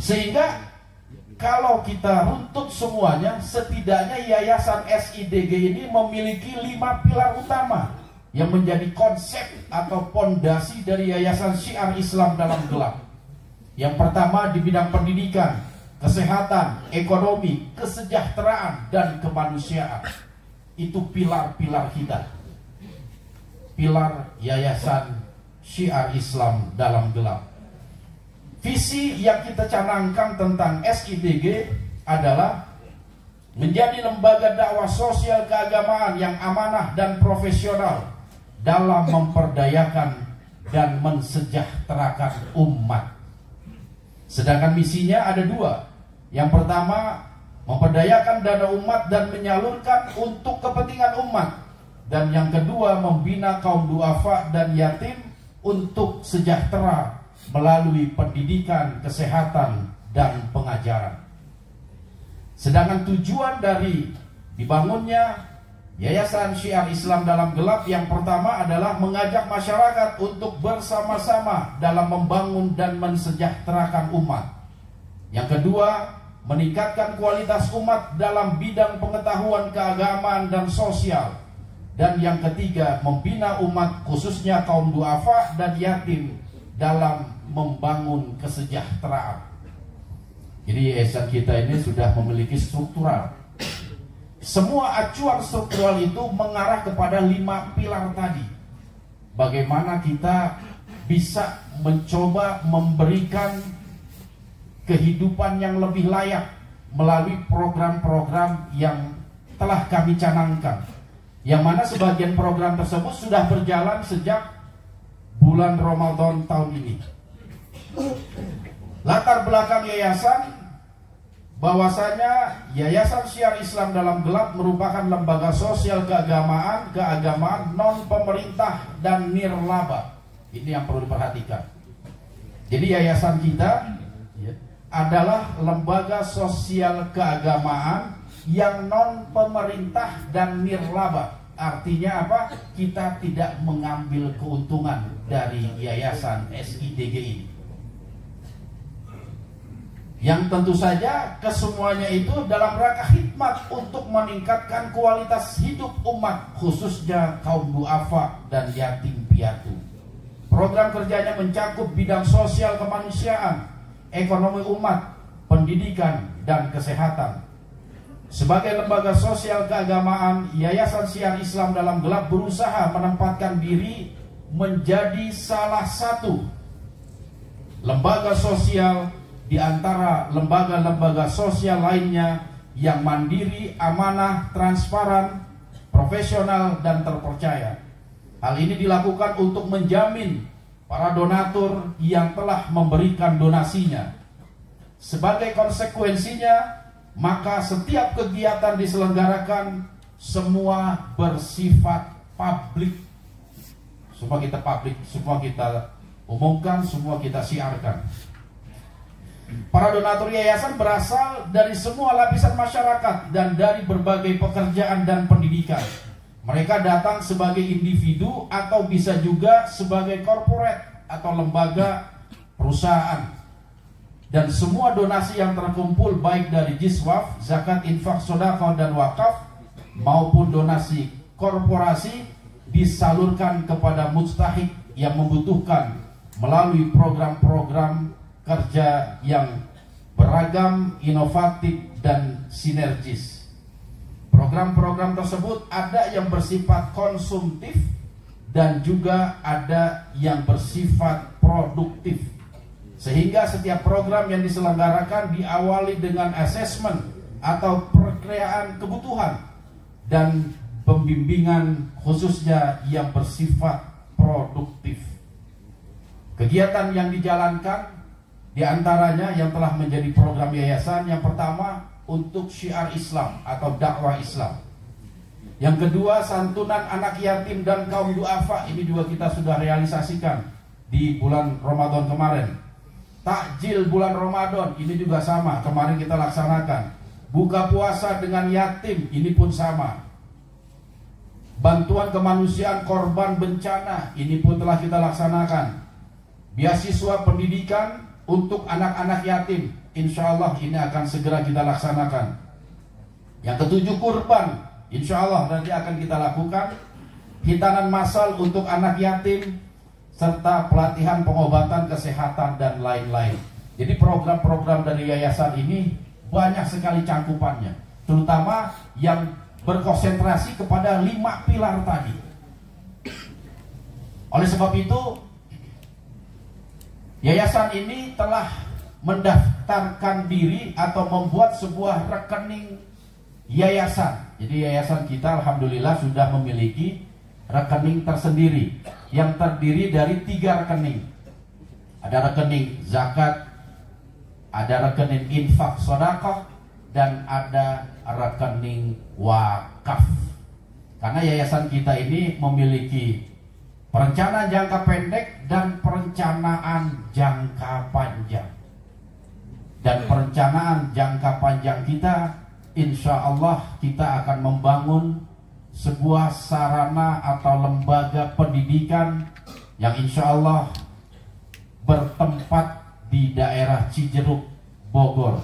Sehingga kalau kita runtut semuanya, setidaknya Yayasan SIDG ini memiliki 5 pilar utama yang menjadi konsep atau pondasi dari Yayasan Syiar Islam Dalam Gelap. Yang pertama di bidang pendidikan, kesehatan, ekonomi, kesejahteraan, dan kemanusiaan. Itu pilar-pilar kita. Pilar Yayasan Syiar Islam Dalam Gelap. Visi yang kita canangkan tentang SIDG adalah menjadi lembaga dakwah sosial keagamaan yang amanah dan profesional dalam memperdayakan dan mensejahterakan umat. Sedangkan misinya ada 2. Yang pertama, memperdayakan dana umat dan menyalurkan untuk kepentingan umat. Dan yang kedua, membina kaum duafa dan yatim untuk sejahtera melalui pendidikan, kesehatan, dan pengajaran. Sedangkan tujuan dari dibangunnya Yayasan Syiar Islam Dalam Gelap yang pertama adalah mengajak masyarakat untuk bersama-sama dalam membangun dan mensejahterakan umat. Yang kedua, meningkatkan kualitas umat dalam bidang pengetahuan keagamaan dan sosial. Dan yang ketiga, membina umat khususnya kaum duafa dan yatim dalam membangun kesejahteraan. Jadi yayasan kita ini sudah memiliki struktural. Semua acuan struktural itu mengarah kepada 5 pilar tadi. Bagaimana kita bisa mencoba memberikan kehidupan yang lebih layak melalui program-program yang telah kami canangkan. Yang mana sebagian program tersebut sudah berjalan sejak bulan Ramadan tahun ini. Latar belakang yayasan, bahwasanya Yayasan Syiar Islam Dalam Gelap merupakan lembaga sosial keagamaan non pemerintah dan nirlaba. Ini yang perlu diperhatikan. Jadi yayasan kita adalah lembaga sosial keagamaan yang non pemerintah dan nirlaba. Artinya apa? Kita tidak mengambil keuntungan dari Yayasan SIDG ini. Yang tentu saja kesemuanya itu dalam rangka khidmat untuk meningkatkan kualitas hidup umat, khususnya kaum duafa dan yatim piatu. Program kerjanya mencakup bidang sosial kemanusiaan, ekonomi umat, pendidikan, dan kesehatan. Sebagai lembaga sosial keagamaan, Yayasan Syiar Islam Dalam Gelap berusaha menempatkan diri menjadi salah satu lembaga sosial di antara lembaga-lembaga sosial lainnya yang mandiri, amanah, transparan, profesional, dan terpercaya. Hal ini dilakukan untuk menjamin para donatur yang telah memberikan donasinya. Sebagai konsekuensinya, maka setiap kegiatan diselenggarakan semua bersifat publik. Semua kita publik, semua kita umumkan, semua kita siarkan. Para donatur yayasan berasal dari semua lapisan masyarakat dan dari berbagai pekerjaan dan pendidikan. Mereka datang sebagai individu atau bisa juga sebagai corporate atau lembaga perusahaan. Dan semua donasi yang terkumpul baik dari jiswaf, zakat, infak, sedekah dan wakaf maupun donasi korporasi disalurkan kepada mustahik yang membutuhkan melalui program-program kerja yang beragam, inovatif, dan sinergis. Program-program tersebut ada yang bersifat konsumtif dan juga ada yang bersifat produktif. Sehingga setiap program yang diselenggarakan diawali dengan asesmen atau perkiraan kebutuhan dan pembimbingan khususnya yang bersifat produktif. Kegiatan yang dijalankan di antaranya yang telah menjadi program yayasan, yang pertama untuk syiar Islam atau dakwah Islam. Yang kedua santunan anak yatim dan kaum duafa, ini juga kita sudah realisasikan di bulan Ramadan kemarin. Takjil bulan Ramadan, ini juga sama, kemarin kita laksanakan. Buka puasa dengan yatim, ini pun sama. Bantuan kemanusiaan korban bencana, ini pun telah kita laksanakan. Beasiswa pendidikan untuk anak-anak yatim, insya Allah ini akan segera kita laksanakan. Yang ketujuh kurban, insya Allah nanti akan kita lakukan. Hitanan massal untuk anak yatim, serta pelatihan pengobatan, kesehatan, dan lain-lain. Jadi program-program dari yayasan ini banyak sekali cangkupannya, terutama yang berkonsentrasi kepada 5 pilar tadi. Oleh sebab itu, yayasan ini telah mendaftarkan diri atau membuat sebuah rekening yayasan. Jadi yayasan kita alhamdulillah sudah memiliki rekening tersendiri yang terdiri dari 3 rekening. Ada rekening zakat, ada rekening infak sedekah, dan ada rekening wakaf. Karena yayasan kita ini memiliki perencanaan jangka pendek dan perencanaan jangka panjang. Dan perencanaan jangka panjang kita, insya Allah kita akan membangun sebuah sarana atau lembaga pendidikan yang insya Allah bertempat di daerah Cijeruk, Bogor.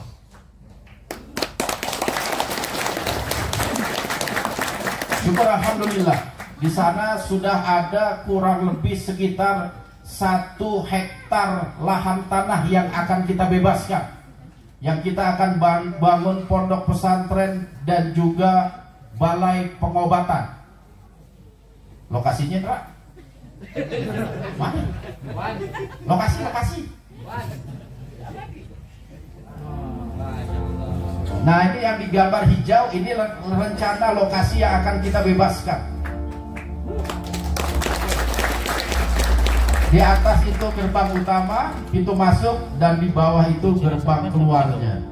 Syukur alhamdulillah, di sana sudah ada kurang lebih sekitar 1 hektar lahan tanah yang akan kita bebaskan, yang kita akan bangun pondok pesantren dan juga balai pengobatan. Lokasinya Pak? Mana? Lokasi. Nah, ini yang digambar hijau, ini rencana lokasi yang akan kita bebaskan. Di atas itu gerbang utama, pintu masuk, dan di bawah itu gerbang keluarnya.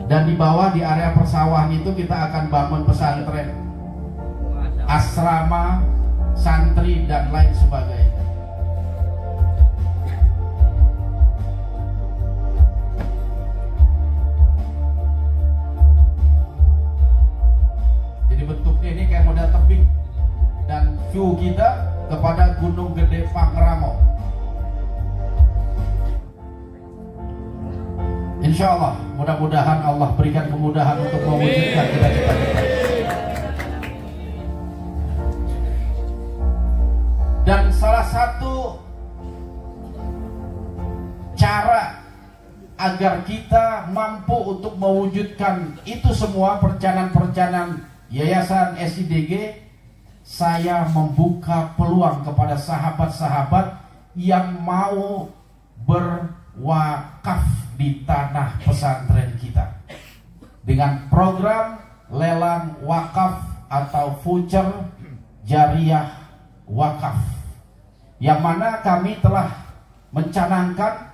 Dan di bawah di area persawahan itu kita akan bangun pesantren, asrama, santri, dan lain sebagainya. Jadi bentuknya ini kayak model tebing, dan view kita kepada Gunung Gede Pangrango. Insya Allah, mudah-mudahan Allah berikan kemudahan untuk mewujudkan cita-cita kita. Dan salah satu cara agar kita mampu untuk mewujudkan itu semua perencanaan-perencanaan Yayasan SIDG, saya membuka peluang kepada sahabat-sahabat yang mau berwakaf di tanah pesantren kita dengan program lelang wakaf atau voucher jariah wakaf, yang mana kami telah mencanangkan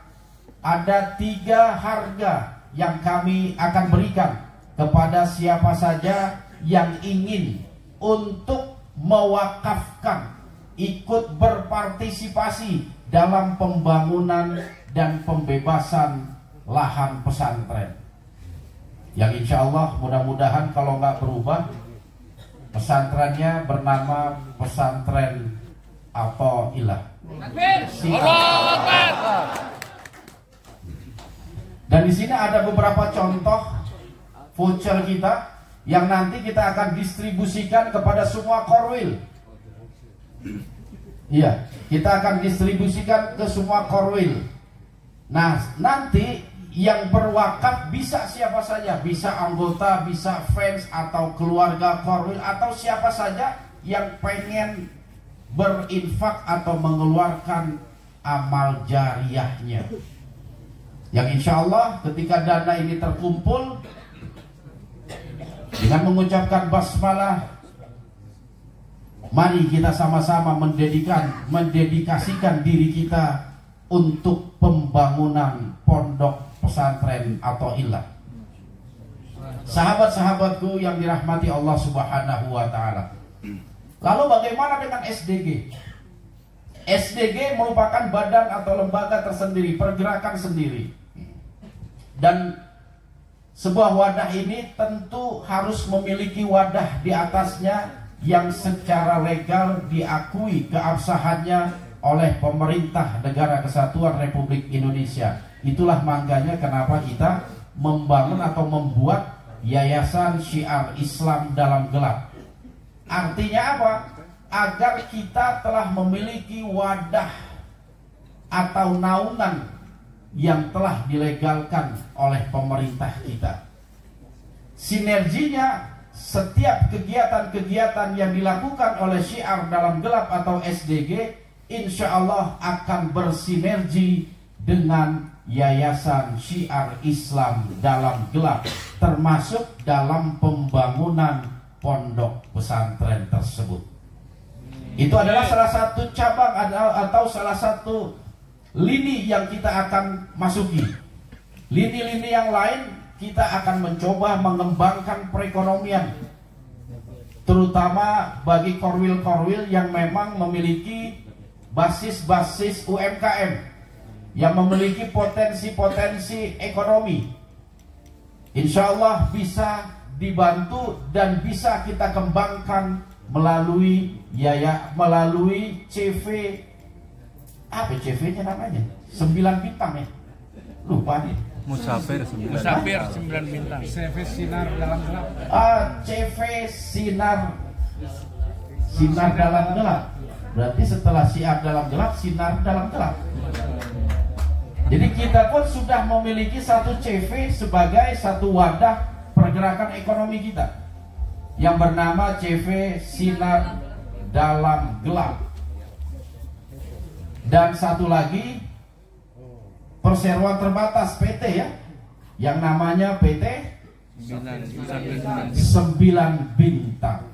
ada 3 harga yang kami akan berikan kepada siapa saja yang ingin untuk mewakafkan, ikut berpartisipasi dalam pembangunan dan pembebasan lahan pesantren, yang insya Allah mudah-mudahan kalau nggak berubah, pesantrennya bernama Pesantren Athaillah. Dan di sini ada beberapa contoh voucher kita yang nanti kita akan distribusikan kepada semua korwil. Iya, kita akan distribusikan ke semua korwil. Nah, nanti yang berwakaf bisa siapa saja, bisa anggota, bisa fans atau keluarga korwil atau siapa saja yang pengen berinfak atau mengeluarkan amal jariyahnya. Yang insya Allah ketika dana ini terkumpul, dengan mengucapkan basmalah, mari kita sama-sama mendedikasikan diri kita untuk pembangunan pondok pesantren Athaillah. Sahabat-sahabatku yang dirahmati Allah Subhanahu wa taala. Lalu bagaimana dengan SDG? SDG merupakan badan atau lembaga tersendiri, pergerakan sendiri. Dan sebuah wadah ini tentu harus memiliki wadah di atasnya yang secara legal diakui keabsahannya oleh pemerintah Negara Kesatuan Republik Indonesia. Itulah makanya kenapa kita membangun atau membuat Yayasan Syiar Islam Dalam Gelap. Artinya apa? Agar kita telah memiliki wadah atau naungan yang telah dilegalkan oleh pemerintah kita. Sinerginya, setiap kegiatan-kegiatan yang dilakukan oleh Syiar Dalam Gelap atau SDG, insya Allah akan bersinergi dengan Yayasan Syiar Islam Dalam Gelap, termasuk dalam pembangunan pondok pesantren tersebut. Itu adalah salah satu cabang atau salah satu lini yang kita akan masuki. Lini-lini yang lain kita akan mencoba mengembangkan perekonomian, terutama bagi korwil-korwil yang memang memiliki basis-basis UMKM, yang memiliki potensi-potensi ekonomi. Insya Allah bisa dibantu dan bisa kita kembangkan melalui CV. Apa CV-nya namanya? 9 bintang ya? Lupa nih. Musafir 9 bintang. CV Sinar Dalam Gelap. CV Sinar Dalam Gelap. Berarti setelah Syiar Dalam Gelap, Sinar Dalam Gelap. Jadi kita pun sudah memiliki satu CV sebagai satu wadah pergerakan ekonomi kita, yang bernama CV Sinar Dalam Gelap. Dan satu lagi perseroan terbatas PT ya, yang namanya PT 9 bintang.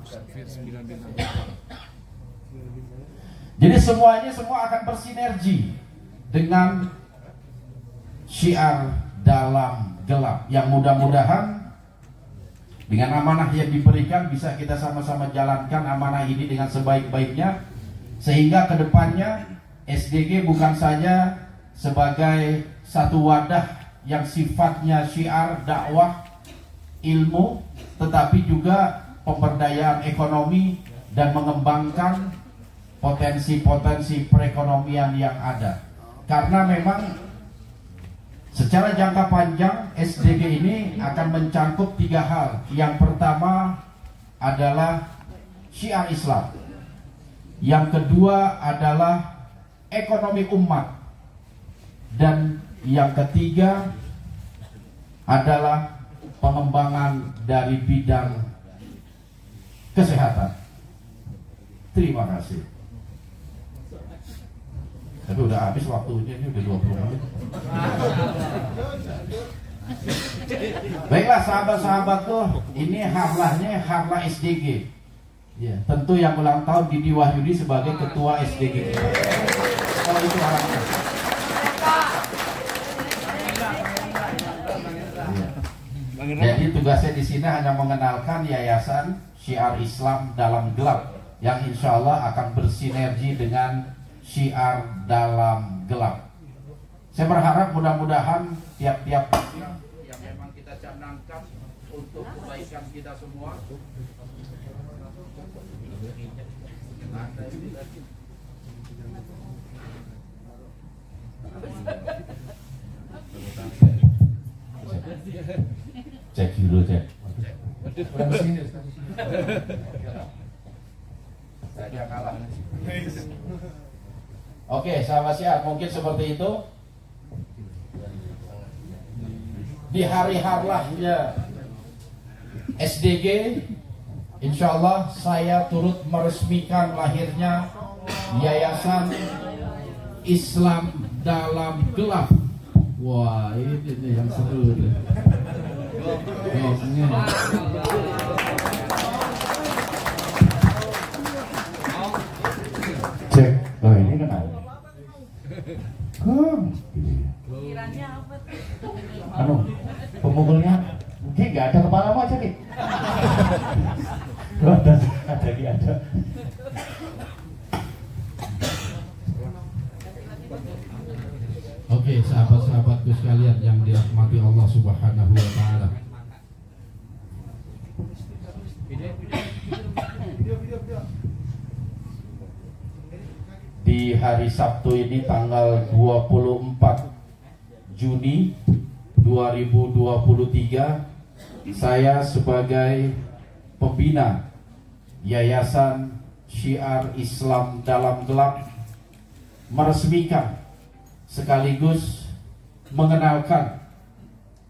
Jadi semua akan bersinergi dengan Syiar Dalam Gelap, yang mudah-mudahan dengan amanah yang diberikan bisa kita sama-sama jalankan amanah ini dengan sebaik-baiknya, sehingga kedepannya SDG bukan saja sebagai satu wadah yang sifatnya syiar, dakwah, ilmu, tetapi juga pemberdayaan ekonomi dan mengembangkan potensi-potensi perekonomian yang ada. Karena memang secara jangka panjang SDG ini akan mencangkup 3 hal. Yang pertama adalah syiar Islam, yang kedua adalah ekonomi umat, dan yang ketiga adalah pengembangan dari bidang kesehatan. Terima kasih. Tapi udah habis waktunya, ini udah 20 menit. Baiklah sahabat-sahabatku, ini harlahnya harlah SDG. Ya, tentu yang ulang tahun Didi Wahyudi sebagai ketua SDG. Kalau itu orangnya. Ya. Jadi tugasnya di sini hanya mengenalkan yayasan Syiar Islam Dalam Gelap yang insya Allah akan bersinergi dengan Syiar Dalam Gelap. Saya berharap mudah-mudahan tiap-tiap yang memang kita canangkan untuk kebaikan kita semua. Cek dulu cek. Saya kalah. Oke, sahabat Syiar, mungkin seperti itu. Di hari harlahnya SDG, insya Allah saya turut meresmikan lahirnya Yayasan Islam Dalam Gelap. Wah, ini yang seru deh. Cek, oh ini kenal. Pikirannya apa? Anu, pemukulnya mungkin nggak ada kepala mau aja nih. Ada. Oke, sahabat-sahabatku sekalian yang dirahmati Allah Subhanahu wa taala. Di hari Sabtu ini tanggal 24 Juni 2023, saya sebagai pembina Yayasan Syiar Islam Dalam Gelap meresmikan sekaligus mengenalkan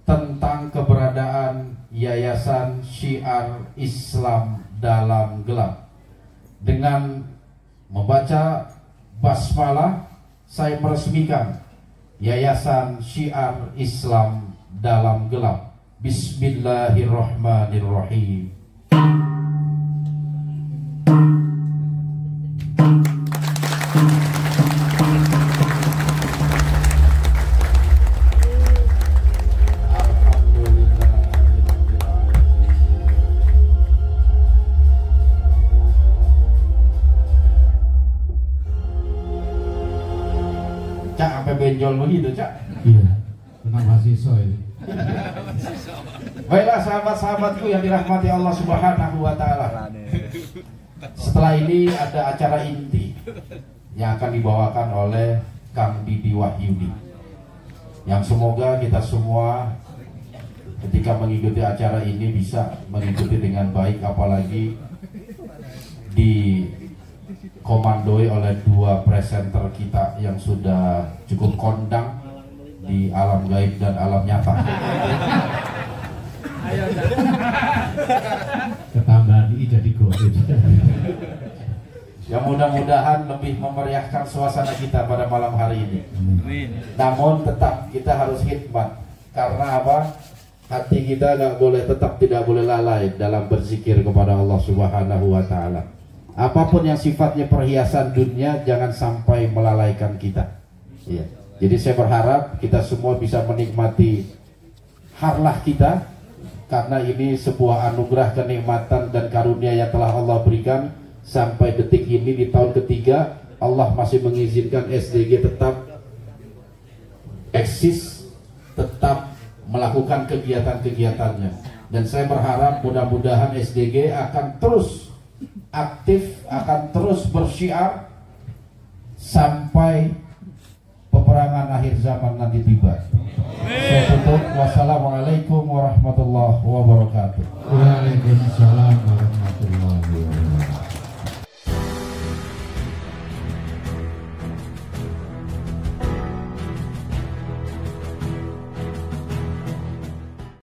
tentang keberadaan Yayasan Syiar Islam Dalam Gelap. Dengan membaca basmalah, saya meresmikan Yayasan Syiar Islam Dalam Gelap. Bismillahirrahmanirrahim. Cak, sampai benjol begitu, Cak? Iya, tenang mahasiswa ini. Baiklah sahabat-sahabatku yang dirahmati Allah Subhanahu wa taala. Setelah ini ada acara inti yang akan dibawakan oleh Kang Didi Wahyudi. Yang semoga kita semua ketika mengikuti acara ini bisa mengikuti dengan baik, apalagi dikomandoi oleh dua presenter kita yang sudah cukup kondang di alam gaib dan alam nyata. Ketambahan ini jadi goib. Yang mudah-mudahan lebih memeriahkan suasana kita pada malam hari ini. Namun tetap kita harus khidmat. Karena apa? Hati kita tidak boleh lalai dalam berzikir kepada Allah Subhanahu wa taala. Apapun yang sifatnya perhiasan dunia jangan sampai melalaikan kita. Iya. Jadi saya berharap kita semua bisa menikmati harlah kita, karena ini sebuah anugerah, kenikmatan dan karunia yang telah Allah berikan. Sampai detik ini di tahun ketiga Allah masih mengizinkan SDG tetap eksis, tetap melakukan kegiatan-kegiatannya. Dan saya berharap mudah-mudahan SDG akan terus aktif, akan terus bersyiar sampai peperangan akhir zaman nanti tiba. Saya tutup. Wassalamualaikum warahmatullahi wabarakatuh. Waalaikumsalam warahmatullahi wabarakatuh.